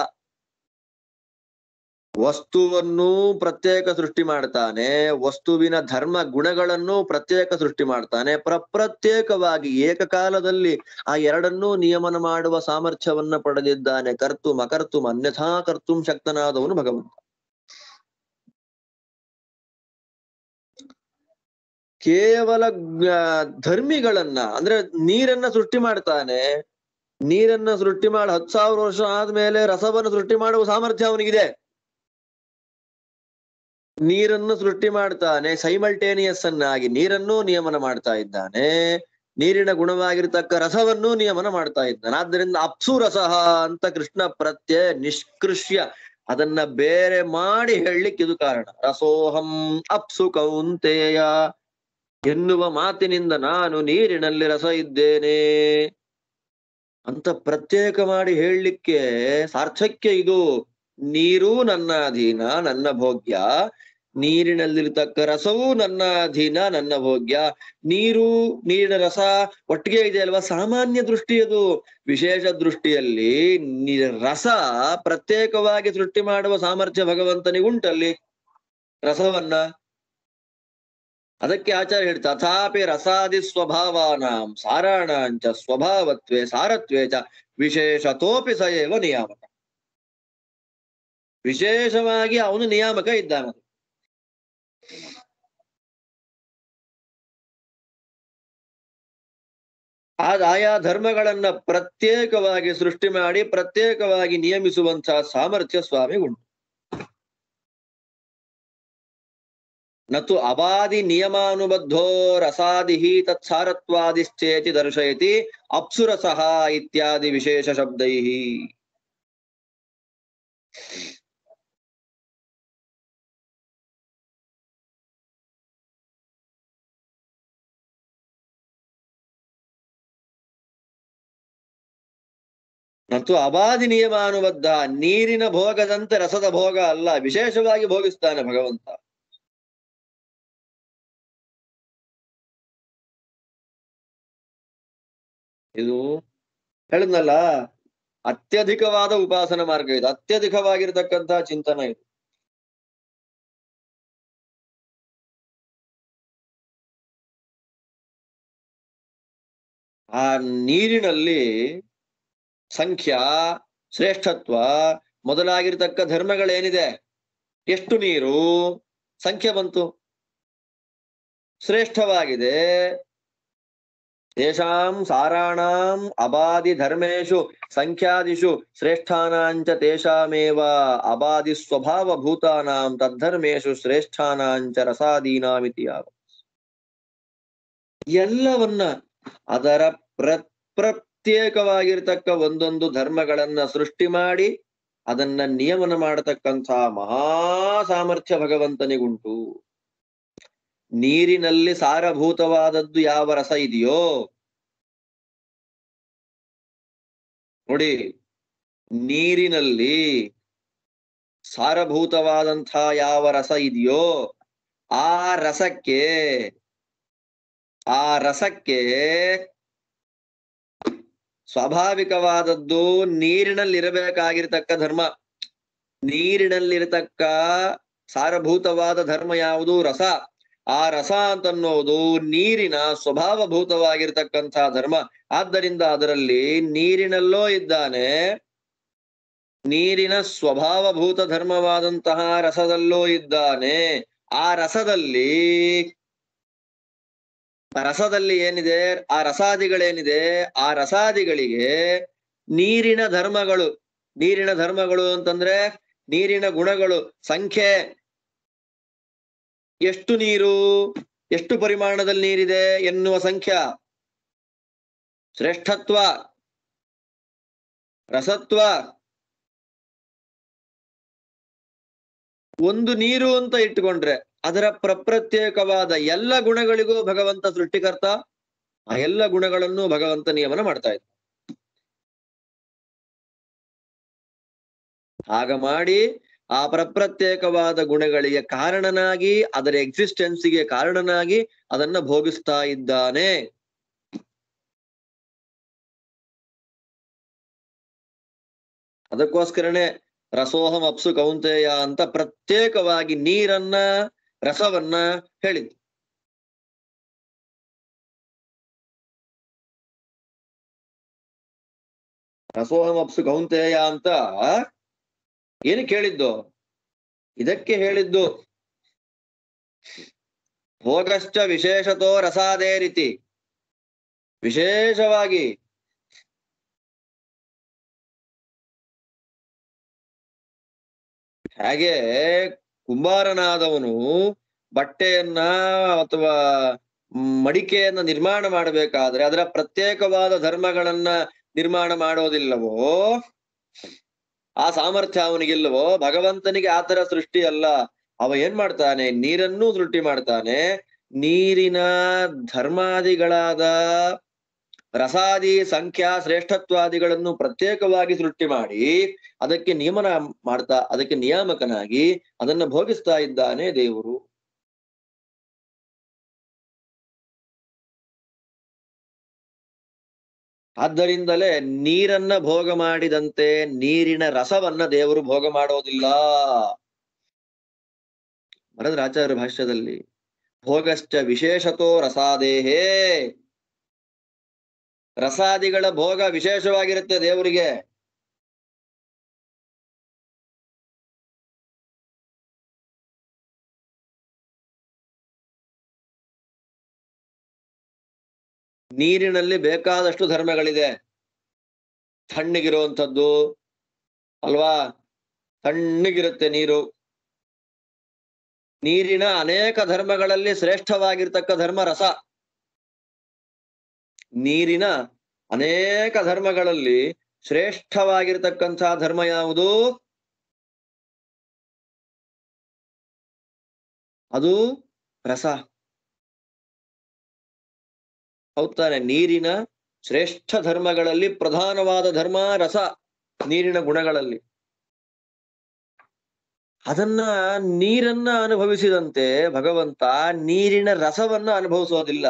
ವಸ್ತುವನ್ನು ಪ್ರತ್ಯೇಕ ಸೃಷ್ಟಿ ಮಾಡ್ತಾನೆ, ವಸ್ತುವಿನ ಧರ್ಮ ಗುಣಗಳನ್ನು ಪ್ರತ್ಯೇಕ ಸೃಷ್ಟಿ ಮಾಡ್ತಾನೆ. ಪ್ರತ್ಯೇಕವಾಗಿ ಏಕಕಾಲದಲ್ಲಿ ಆ ಎರಡನ್ನೂ ನಿಯಮನ ಮಾಡುವ ಸಾಮರ್ಥ್ಯವನ್ನ ಪಡೆದಿದ್ದಾನೆ. ಕರ್ತುಂ ಅಕರ್ತುಂ ಅನ್ಯಥಾ ಕರ್ತುಂ ಶಕ್ತನಾದವನು ಭಗವಂತ. ಕೇವಲ ಧರ್ಮಿಗಳನ್ನ ಅಂದ್ರೆ ನೀರನ್ನ ಸೃಷ್ಟಿ ಮಾಡ್ತಾನೆ. ನೀರನ್ನ ಸೃಷ್ಟಿ ಮಾಡಿ 10,000 ವರ್ಷ ಆದ್ಮೇಲೆ ರಸವನ್ನು ಸೃಷ್ಟಿ ಮಾಡುವ ಸಾಮರ್ಥ್ಯ ಅವನಿಗಿದೆ. ನೀರನ್ನು ಸೃಷ್ಟಿ ಮಾಡ್ತಾನೆ, ಸೈಮಲ್ಟೇನಿಯಸ್ ಅನ್ನಾಗಿ ನೀರನ್ನು ನಿಯಮನ ಮಾಡ್ತಾ ಇದ್ದಾನೆ, ನೀರಿನ ಗುಣವಾಗಿರ್ತಕ್ಕ ರಸವನ್ನು ನಿಯಮನ ಮಾಡ್ತಾ ಇದ್ದಾನೆ. ಆದ್ದರಿಂದ ಅಪ್ಸು ರಸಃ ಅಂತ ಕೃಷ್ಣ ಪ್ರತ್ಯಯ ನಿಷ್ಕೃಷ್ಯ ಅದನ್ನ ಬೇರೆ ಮಾಡಿ ಹೇಳಲಿಕ್ಕೆ ಇದು ಕಾರಣ. ರಸೋಹಂ ಅಪ್ಸು ಕೌಂತೆಯ ಎನ್ನುವ ಮಾತಿನಿಂದ ನಾನು ನೀರಿನಲ್ಲಿ ರಸ ಇದ್ದೇನೆ ಅಂತ ಪ್ರತ್ಯೇಕ ಮಾಡಿ ಹೇಳಲಿಕ್ಕೆ ಸಾರ್ಥಕ್ಯ ಇದು. ನೀರು ನನ್ನ ಅಧೀನ, ನನ್ನ ಭೋಗ್ಯ. ನೀರಿನಲ್ಲಿರ್ತಕ್ಕ ರಸವೂ ನನ್ನ ಅಧೀನ, ನನ್ನ ಭೋಗ್ಯ. ನೀರಿನ ರಸ ಒಟ್ಟಿಗೆ ಇದೆ ಅಲ್ವಾ? ಸಾಮಾನ್ಯ ದೃಷ್ಟಿ ಅದು. ವಿಶೇಷ ದೃಷ್ಟಿಯಲ್ಲಿ ರಸ ಪ್ರತ್ಯೇಕವಾಗಿ ಸೃಷ್ಟಿ ಮಾಡುವ ಸಾಮರ್ಥ್ಯ ಭಗವಂತನಿಗುಂಟಲ್ಲಿ ರಸವನ್ನ. ಅದಕ್ಕೆ ಆಚಾರ್ಯ ಹೇಳ್ತಾ ತಥಾಪಿ ರಸಾದಿ ಸ್ವಭಾವಾನಾಂ ಸಾರಾಣಾಂಚ ಸ್ವಭಾವತ್ವೇ ಸಾರತ್ವೇ ಚ ವಿಶೇಷತೋಪಿ ಸ ಏವ ನಿಯಾಮಕ. ವಿಶೇಷವಾಗಿ ಅವನು ನಿಯಾಮಕ ಇದ್ದಾನೆ. ಆಯಾ ಧರ್ಮಗಳನ್ನ ಪ್ರತ್ಯೇಕವಾಗಿ ಸೃಷ್ಟಿ ಮಾಡಿ ಪ್ರತ್ಯೇಕವಾಗಿ ನಿಯಮಿಸುವಂತಹ ಸಾಮರ್ಥ್ಯ ಸ್ವಾಮಿ ಉಂಟು. ನತು ಅಬಾದಿ ನಿಯಮಾನುಬದ್ಧೋ ರಸಾದಿಹಿ ತತ್ಸಾರತ್ವಾದಿಶ್ಚೇತಿ ದರ್ಶಯತಿ ಅಪ್ಸುರಸಃ ಇತ್ಯಾದಿ ವಿಶೇಷ ಶಬ್ದೈಹಿ. ಮತ್ತು ಅಬಾದಿ ನಿಯಮಾನುಬದ್ಧ, ನೀರಿನ ಭೋಗದಂತೆ ರಸದ ಭೋಗ ಅಲ್ಲ, ವಿಶೇಷವಾಗಿ ಭೋಗಿಸ್ತಾನೆ ಭಗವಂತ. ಇದು ಹೇಳಿದ್ನಲ್ಲ, ಅತ್ಯಧಿಕವಾದ ಉಪಾಸನ ಮಾರ್ಗ ಇದು, ಅತ್ಯಧಿಕವಾಗಿರ್ತಕ್ಕಂತಹ ಚಿಂತನ ಇದು. ಆ ನೀರಿನಲ್ಲಿ ಸಂಖ್ಯಾ, ಶ್ರೇಷ್ಠತ್ವ ಮೊದಲಾಗಿರ್ತಕ್ಕ ಧರ್ಮಗಳೇನಿದೆ, ಎಷ್ಟು ನೀರು ಸಂಖ್ಯೆ ಬಂತು, ಶ್ರೇಷ್ಠವಾಗಿದೆ. ತೇಷಾಂ ಸಾರಾಣಾಂ ಅಬಾದಿ ಧರ್ಮೇಶು ಸಂಖ್ಯಾದಿಷು ಶ್ರೇಷ್ಠಾನಾಂಚ ತೇಷಾಮೇವ ಅಬಾದಿ ಸ್ವಭಾವ ಭೂತಾನಾಂ ತದ್ಧರ್ಮೇಶು ಶ್ರೇಷ್ಠಾನಾಂಚ ರಸಾದೀನಾಮಿತಿ ಯಾವ. ಎಲ್ಲವನ್ನ ಅದರ ಪ್ರತ್ಯೇಕವಾಗಿರ್ತಕ್ಕ ಒಂದೊಂದು ಧರ್ಮಗಳನ್ನ ಸೃಷ್ಟಿ ಮಾಡಿ ಅದನ್ನ ನಿಯಮನ ಮಾಡತಕ್ಕಂಥ ಮಹಾ ಸಾಮರ್ಥ್ಯ ಭಗವಂತನಿಗುಂಟು. ನೀರಿನಲ್ಲಿ ಸಾರಭೂತವಾದದ್ದು ಯಾವ ರಸ ಇದೆಯೋ ನೋಡಿ, ನೀರಿನಲ್ಲಿ ಸಾರಭೂತವಾದಂತಹ ಯಾವ ರಸ ಇದೆಯೋ ಆ ರಸಕ್ಕೆ ಸ್ವಾಭಾವಿಕವಾದದ್ದು ನೀರಿನಲ್ಲಿರಬೇಕಾಗಿರ್ತಕ್ಕ ಧರ್ಮ. ನೀರಿನಲ್ಲಿರತಕ್ಕ ಸಾರಭೂತವಾದ ಧರ್ಮ ಯಾವುದು? ರಸ. ಆ ರಸ ಅಂತನ್ನೋದು ನೀರಿನ ಸ್ವಭಾವಭೂತವಾಗಿರ್ತಕ್ಕಂತಹ ಧರ್ಮ. ಆದ್ದರಿಂದ ಅದರಲ್ಲಿ ನೀರಿನಲ್ಲೋ ಇದ್ದಾನೆ, ನೀರಿನ ಸ್ವಭಾವಭೂತ ಧರ್ಮವಾದಂತಹ ರಸದಲ್ಲೋ ಇದ್ದಾನೆ. ಆ ರಸದಲ್ಲಿ ಏನಿದೆ? ಆ ರಸಾದಿಗಳೇನಿದೆ? ಆ ರಸಾದಿಗಳಿಗೆ ನೀರಿನ ಧರ್ಮಗಳು ಅಂತಂದ್ರೆ ನೀರಿನ ಗುಣಗಳು. ಸಂಖ್ಯೆ ಎಷ್ಟು ನೀರು, ಎಷ್ಟು ಪರಿಮಾಣದಲ್ಲಿ ನೀರಿದೆ ಎನ್ನುವ ಸಂಖ್ಯಾ, ಶ್ರೇಷ್ಠತ್ವ, ರಸತ್ವ. ಒಂದು ನೀರು ಅಂತ ಇಟ್ಟುಕೊಂಡ್ರೆ ಅದರ ಪ್ರತ್ಯೇಕವಾದ ಎಲ್ಲ ಗುಣಗಳಿಗೂ ಭಗವಂತ ಸೃಷ್ಟಿಕರ್ತ. ಆ ಎಲ್ಲ ಗುಣಗಳನ್ನು ಭಗವಂತ ನಿಯಮನ ಮಾಡ್ತಾ ಇದ್ದ. ಹಾಗ ಮಾಡಿ ಆ ಪ್ರತ್ಯೇಕವಾದ ಗುಣಗಳಿಗೆ ಕಾರಣನಾಗಿ, ಅದರ ಎಕ್ಸಿಸ್ಟೆನ್ಸಿಗೆ ಕಾರಣನಾಗಿ ಅದನ್ನ ಭೋಗಿಸ್ತಾ ಇದ್ದಾನೆ. ಅದಕ್ಕೋಸ್ಕರನೇ ರಸೋಹಂ ಅಪ್ಸು ಕೌಂತೆಯ ಅಂತ ಪ್ರತ್ಯೇಕವಾಗಿ ನೀರನ್ನ, ರಸವನ್ನ ಹೇಳಿದ್ದು. ರಸೋಹಂ ಅಪ್ಸು ಕೌಂತೆಯ ಅಂತ ಏನಕ್ಕೆ ಹೇಳಿದ್ದು? ಇದಕ್ಕೆ ಹೇಳಿದ್ದು. ಭೋಗಶ್ಚ ವಿಶೇಷತೋ ರಸಾದೇ ರೀತಿ, ವಿಶೇಷವಾಗಿ ಹಾಗೆ ಕುಂಬಾರನಾದವನು ಬಟ್ಟೆಯನ್ನ ಅಥವಾ ಮಡಿಕೆಯನ್ನ ನಿರ್ಮಾಣ ಮಾಡಬೇಕಾದ್ರೆ ಅದರ ಪ್ರತ್ಯೇಕವಾದ ಧರ್ಮಗಳನ್ನ ನಿರ್ಮಾಣ ಮಾಡೋದಿಲ್ಲವೋ, ಆ ಸಾಮರ್ಥ್ಯ ಅವನಿಗಿಲ್ಲವೋ, ಭಗವಂತನಿಗೆ ಆತರ ಸೃಷ್ಟಿ ಅಲ್ಲ. ಅವ ಏನ್ ಮಾಡ್ತಾನೆ? ನೀರನ್ನೂ ಸೃಷ್ಟಿ ಮಾಡ್ತಾನೆ. ನೀರಿನ ಧರ್ಮಾದಿಗಳಾದ ರಸಾದಿ, ಸಂಖ್ಯಾ, ಶ್ರೇಷ್ಠತ್ವಾದಿಗಳನ್ನು ಪ್ರತ್ಯೇಕವಾಗಿ ಸೃಷ್ಟಿ ಮಾಡಿ ಅದಕ್ಕೆ ನಿಯಮನ ಮಾಡ್ತಾ, ಅದಕ್ಕೆ ನಿಯಾಮಕನಾಗಿ ಅದನ್ನ ಭೋಗಿಸ್ತಾ ಇದ್ದಾನೆ ದೇವರು. ಆದ್ದರಿಂದಲೇ ನೀರನ್ನ ಭೋಗ ಮಾಡಿದಂತೆ ನೀರಿನ ರಸವನ್ನ ದೇವರು ಭೋಗ ಮಾಡೋದಿಲ್ಲ. ವರದರಾಚಾರ್ಯ ಭಾಷ್ಯದಲ್ಲಿ ಭೋಗಶ್ಚ ವಿಶೇಷತೋ ರಸಾದೇಹೇ, ರಸಾದಿಗಳ ಭೋಗ ವಿಶೇಷವಾಗಿರುತ್ತೆ ದೇವರಿಗೆ. ನೀರಿನಲ್ಲಿ ಬೇಕಾದಷ್ಟು ಧರ್ಮಗಳಿದೆ. ತಣ್ಣಗಿರುವಂಥದ್ದು ಅಲ್ವಾ? ತಣ್ಣಗಿರುತ್ತೆ ನೀರು. ನೀರಿನ ಅನೇಕ ಧರ್ಮಗಳಲ್ಲಿ ಶ್ರೇಷ್ಠವಾಗಿರ್ತಕ್ಕ ಧರ್ಮ ರಸ. ನೀರಿನ ಅನೇಕ ಧರ್ಮಗಳಲ್ಲಿ ಶ್ರೇಷ್ಠವಾಗಿರ್ತಕ್ಕಂತಹ ಧರ್ಮ ಯಾವುದು? ಅದು ರಸ. ಹೌದಾನೆ? ನೀರಿನ ಶ್ರೇಷ್ಠ ಧರ್ಮಗಳಲ್ಲಿ ಪ್ರಧಾನವಾದ ಧರ್ಮ ರಸ. ನೀರಿನ ಗುಣಗಳಲ್ಲಿ ಅದನ್ನ ನೀರನ್ನ ಅನುಭವಿಸಿದಂತೆ ಭಗವಂತ ನೀರಿನ ರಸವನ್ನ ಅನುಭವಿಸೋದಿಲ್ಲ.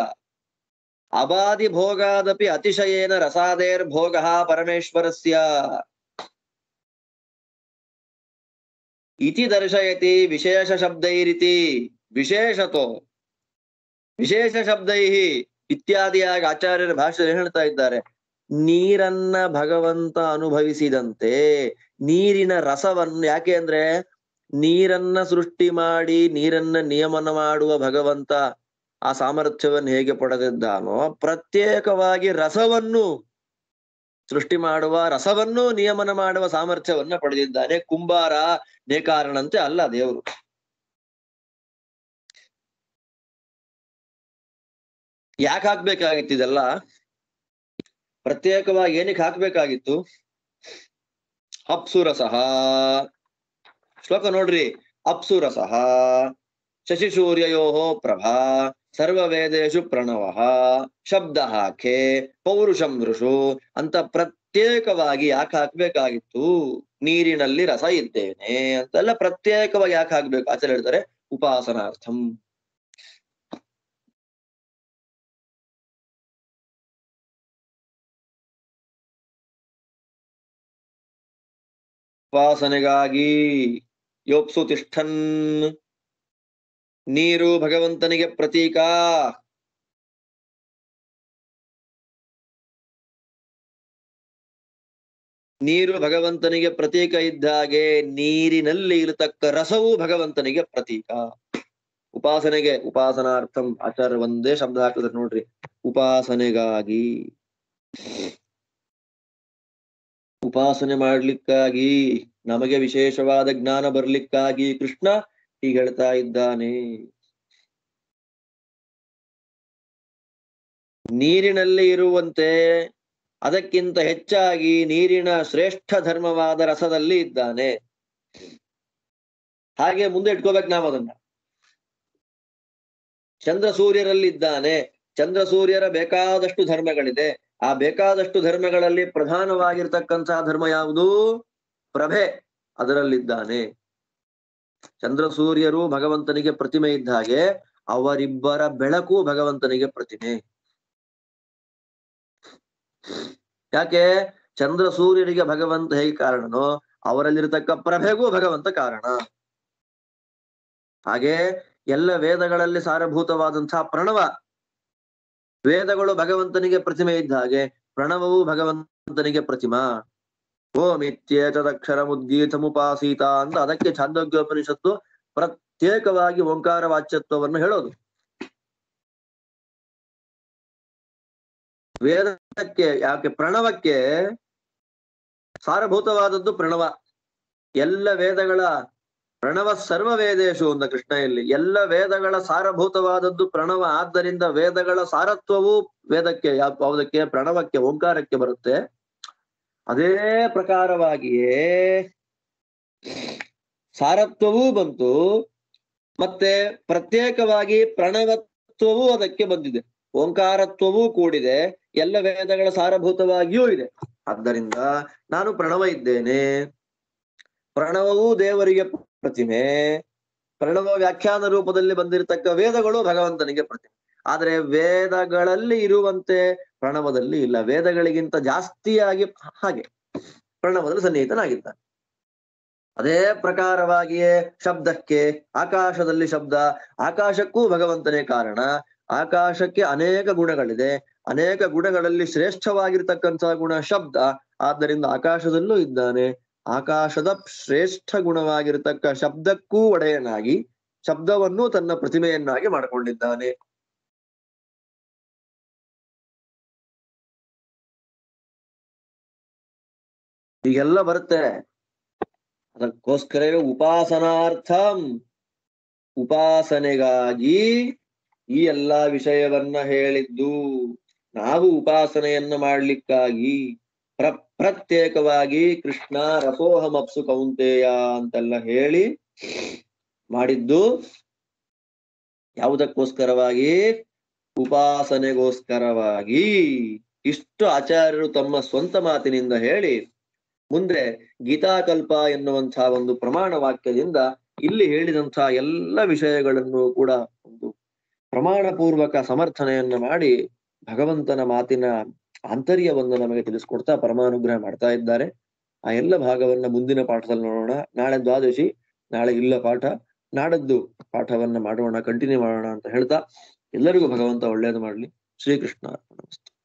ಅಬಾದಿ ಭೋಗಾದಪಿ ಅತಿಶಯೇನ ರಸಾದೇರ್ ಭೋಗ ಪರಮೇಶ್ವರಸ್ಯ ಇತಿ ದರ್ಶಯತಿ ವಿಶೇಷ ಶಬ್ದೈರಿತಿ. ವಿಶೇಷತೋ ವಿಶೇಷ ಶಬ್ದೈಹಿ ಇತ್ಯಾದಿಯಾಗಿ ಆಚಾರ್ಯರ ಭಾಷೆಯಲ್ಲಿ ಹೇಳ್ತಾ ಇದ್ದಾರೆ. ನೀರನ್ನ ಭಗವಂತ ಅನುಭವಿಸಿದಂತೆ ನೀರಿನ ರಸವನ್ನು, ಯಾಕೆ ಅಂದ್ರೆ ನೀರನ್ನ ಸೃಷ್ಟಿ ಮಾಡಿ ನೀರನ್ನ ನಿಯಮನ ಮಾಡುವ ಭಗವಂತ ಆ ಸಾಮರ್ಥ್ಯವನ್ನು ಹೇಗೆ ಪಡೆದಿದ್ದಾನೋ, ಪ್ರತ್ಯೇಕವಾಗಿ ರಸವನ್ನು ಸೃಷ್ಟಿ ಮಾಡುವ, ರಸವನ್ನು ನಿಯಮನ ಮಾಡುವ ಸಾಮರ್ಥ್ಯವನ್ನ ಪಡೆದಿದ್ದಾನೆ. ಕುಂಬಾರ ನೇಕಾರನಂತೆ ಅಲ್ಲ ದೇವರು. ಯಾಕೆ ಹಾಕ್ಬೇಕಾಗಿತ್ತು ಇದೆಲ್ಲ? ಪ್ರತ್ಯೇಕವಾಗಿ ಏನಕ್ಕೆ ಹಾಕ್ಬೇಕಾಗಿತ್ತು? ಅಪ್ಸುರಸಃ ಶ್ಲೋಕ ನೋಡ್ರಿ. ಅಪ್ಸುರಸಃ ಶಶಿಸೂರ್ಯಯೋ ಪ್ರಭಾ ಸರ್ವವೇದೇಶು ಪ್ರಣವಃ ಶಬ್ದ ಹಾಖೆ ಪೌರುಷಂ ಋಷು ಅಂತ ಪ್ರತ್ಯೇಕವಾಗಿ ಯಾಕೆ ಹಾಕ್ಬೇಕಾಗಿತ್ತು? ನೀರಿನಲ್ಲಿ ರಸ ಇದ್ದೇನೆ ಅಂತೆಲ್ಲ ಪ್ರತ್ಯೇಕವಾಗಿ ಯಾಕೆ ಹಾಕ್ಬೇಕು? ಆಚಾರ್ಯ ಹೇಳ್ತಾರೆ ಉಪಾಸನಾರ್ಥಂ. ಉಪಾಸನೆಗಾಗಿ ಯೋಪ್ಸು ತಿಷ್ಠನ್. ನೀರು ಭಗವಂತನಿಗೆ ಪ್ರತೀಕ. ನೀರು ಭಗವಂತನಿಗೆ ಪ್ರತೀಕ ಇದ್ದ ಹಾಗೆ ನೀರಿನಲ್ಲಿ ಇರತಕ್ಕ ರಸವು ಭಗವಂತನಿಗೆ ಪ್ರತೀಕ. ಉಪಾಸನೆಗೆ ಉಪಾಸನಾರ್ಥಂ ಆಚಾರ್ಯ ಒಂದೇ ಶಬ್ದ ಹಾಕಿದ್ರೆ ನೋಡ್ರಿ, ಉಪಾಸನೆಗಾಗಿ, ಉಪಾಸನೆ ಮಾಡ್ಲಿಕ್ಕಾಗಿ, ನಮಗೆ ವಿಶೇಷವಾದ ಜ್ಞಾನ ಬರ್ಲಿಕ್ಕಾಗಿ ಕೃಷ್ಣ ಹೀಗೆ ಹೇಳ್ತಾ ಇದ್ದಾನೆ. ನೀರಿನಲ್ಲಿ ಇರುವಂತೆ ಅದಕ್ಕಿಂತ ಹೆಚ್ಚಾಗಿ ನೀರಿನ ಶ್ರೇಷ್ಠ ಧರ್ಮವಾದ ರಸದಲ್ಲಿ ಇದ್ದಾನೆ. ಹಾಗೆ ಮುಂದೆ ಇಟ್ಕೋಬೇಕು ನಾವು ಅದನ್ನ. ಚಂದ್ರ ಸೂರ್ಯರಲ್ಲಿದ್ದಾನೆ. ಚಂದ್ರ ಸೂರ್ಯರ ಬೇಕಾದಷ್ಟು ಧರ್ಮಗಳಿದೆ. ಆ ಬೇಕಾದಷ್ಟು ಧರ್ಮಗಳಲ್ಲಿ ಪ್ರಧಾನವಾಗಿರ್ತಕ್ಕಂತಹ ಧರ್ಮ ಯಾವುದು? ಪ್ರಭೆ. ಅದರಲ್ಲಿದ್ದಾನೆ. ಚಂದ್ರ ಸೂರ್ಯರು ಭಗವಂತನಿಗೆ ಪ್ರತಿಮೆ ಇದ್ದ ಹಾಗೆ ಅವರಿಬ್ಬರ ಬೆಳಕು ಭಗವಂತನಿಗೆ ಪ್ರತಿಮೆ. ಯಾಕೆ? ಚಂದ್ರ ಸೂರ್ಯರಿಗೆ ಭಗವಂತ ಹೇಗೆ ಕಾರಣನೋ ಅವರಲ್ಲಿರತಕ್ಕ ಪ್ರಭೆಗೂ ಭಗವಂತ ಕಾರಣ. ಹಾಗೆ ಎಲ್ಲ ವೇದಗಳಲ್ಲಿ ಸಾರಭೂತವಾದಂತಹ ಪ್ರಣವ, ವೇದಗಳು ಭಗವಂತನಿಗೆ ಪ್ರತಿಮೆ ಇದ್ದ ಹಾಗೆ ಪ್ರಣವವು ಭಗವಂತನಿಗೆ ಪ್ರತಿಮಾ. ಓಮಿತ್ಯೇತದಕ್ಷರ ಮುದ್ಗೀತಮುಪಾಸೀತ ಅಂತ ಅದಕ್ಕೆ ಛಾಂದೋಗ್ಯೋಪನಿಷತ್ತು ಪ್ರತ್ಯೇಕವಾಗಿ ಓಂಕಾರ ವಾಚ್ಯತ್ವವನ್ನು ಹೇಳೋದು. ವೇದಕ್ಕೆ ಯಾಕೆ? ಪ್ರಣವಕ್ಕೆ ಸಾರಭೂತವಾದದ್ದು ಪ್ರಣವ. ಎಲ್ಲ ವೇದಗಳ ಪ್ರಣವ ಸರ್ವ ವೇದೇಶು ಅಂತ ಕೃಷ್ಣ ಇಲ್ಲಿ. ಎಲ್ಲ ವೇದಗಳ ಸಾರಭೂತವಾದದ್ದು ಪ್ರಣವ. ಆದ್ದರಿಂದ ವೇದಗಳ ಸಾರತ್ವವು ವೇದಕ್ಕೆ ಯಾವುದಕ್ಕೆ? ಪ್ರಣವಕ್ಕೆ, ಓಂಕಾರಕ್ಕೆ ಬರುತ್ತೆ. ಅದೇ ಪ್ರಕಾರವಾಗಿಯೇ ಸಾರತ್ವವೂ ಬಂತು, ಮತ್ತೆ ಪ್ರತ್ಯೇಕವಾಗಿ ಪ್ರಣವತ್ವವೂ ಅದಕ್ಕೆ ಬಂದಿದೆ. ಓಂಕಾರತ್ವವೂ ಕೂಡಿದೆ, ಎಲ್ಲ ವೇದಗಳ ಸಾರಭೂತವಾಗಿಯೂ ಇದೆ. ಆದ್ದರಿಂದ ನಾನು ಪ್ರಣವ ಇದ್ದೇನೆ. ಪ್ರಣವವೂ ದೇವರಿಗೆ ಪ್ರತಿಮೆ. ಪ್ರಣವ ವ್ಯಾಖ್ಯಾನ ರೂಪದಲ್ಲಿ ಬಂದಿರತಕ್ಕ ವೇದಗಳು ಭಗವಂತನಿಗೆ ಪ್ರತಿಮೆ. ಆದ್ರೆ ವೇದಗಳಲ್ಲಿ ಇರುವಂತೆ ಪ್ರಣವದಲ್ಲಿ ಇಲ್ಲ. ವೇದಗಳಿಗಿಂತ ಜಾಸ್ತಿಯಾಗಿ ಹಾಗೆ ಪ್ರಣವದಲ್ಲಿ ಸನ್ನಿಹಿತನಾಗಿದ್ದಾನೆ. ಅದೇ ಪ್ರಕಾರವಾಗಿಯೇ ಶಬ್ದಕ್ಕೆ, ಆಕಾಶದಲ್ಲಿ ಶಬ್ದ, ಆಕಾಶಕ್ಕೂ ಭಗವಂತನೇ ಕಾರಣ. ಆಕಾಶಕ್ಕೆ ಅನೇಕ ಗುಣಗಳಿದೆ. ಅನೇಕ ಗುಣಗಳಲ್ಲಿ ಶ್ರೇಷ್ಠವಾಗಿರ್ತಕ್ಕಂತಹ ಗುಣ ಶಬ್ದ. ಆದ್ದರಿಂದ ಆಕಾಶದಲ್ಲೂ ಇದ್ದಾನೆ. ಆಕಾಶದ ಶ್ರೇಷ್ಠ ಗುಣವಾಗಿರತಕ್ಕ ಶಬ್ದಕ್ಕೂ ಒಡೆಯನಾಗಿ ಶಬ್ದವನ್ನು ತನ್ನ ಪ್ರತಿಮೆಯನ್ನಾಗಿ ಮಾಡಿಕೊಂಡಿದ್ದಾನೆ. ಹೀಗೆಲ್ಲ ಬರುತ್ತೆ. ಅದಕ್ಕೋಸ್ಕರವೇ ಉಪಾಸನಾರ್ಥಂ, ಉಪಾಸನೆಗಾಗಿ ಈ ಎಲ್ಲಾ ವಿಷಯವನ್ನ ಹೇಳಿದ್ದು. ನಾವು ಉಪಾಸನೆಯನ್ನ ಮಾಡ್ಲಿಕ್ಕಾಗಿ ಪ್ರತ್ಯೇಕವಾಗಿ ಕೃಷ್ಣ ರಸೋಹಮಪ್ಸು ಕೌಂತೆಯ ಅಂತೆಲ್ಲ ಹೇಳಿ ಮಾಡಿದ್ದು ಯಾವುದಕ್ಕೋಸ್ಕರವಾಗಿ? ಉಪಾಸನೆಗೋಸ್ಕರವಾಗಿ. ಇಷ್ಟು ಆಚಾರ್ಯರು ತಮ್ಮ ಸ್ವಂತ ಮಾತಿನಿಂದ ಹೇಳಿ ಮುಂದೆ ಗೀತಾಕಲ್ಪ ಎನ್ನುವಂತಹ ಒಂದು ಪ್ರಮಾಣ ವಾಕ್ಯದಿಂದ ಇಲ್ಲಿ ಹೇಳಿದಂತಹ ಎಲ್ಲ ವಿಷಯಗಳನ್ನು ಕೂಡ ಒಂದು ಪ್ರಮಾಣ ಪೂರ್ವಕ ಸಮರ್ಥನೆಯನ್ನ ಮಾಡಿ ಭಗವಂತನ ಮಾತಿನ ಆಂತರ್ಯವನ್ನು ನಮಗೆ ತಿಳಿಸ್ಕೊಡ್ತಾ ಪರಮಾನುಗ್ರಹ ಮಾಡ್ತಾ ಇದ್ದಾರೆ. ಆ ಎಲ್ಲ ಭಾಗವನ್ನ ಮುಂದಿನ ಪಾಠದಲ್ಲಿ ನೋಡೋಣ. ನಾಳೆ ದ್ವಾದಶಿ, ನಾಳೆ ಇಲ್ಲ ಪಾಠ. ನಾಡದ್ದು ಪಾಠವನ್ನ ಮಾಡೋಣ, ಕಂಟಿನ್ಯೂ ಮಾಡೋಣ ಅಂತ ಹೇಳ್ತಾ ಎಲ್ಲರಿಗೂ ಭಗವಂತ ಒಳ್ಳೇದು ಮಾಡ್ಲಿ. ಶ್ರೀಕೃಷ್ಣ ಅರ್ಪಣಮಸ್ತು.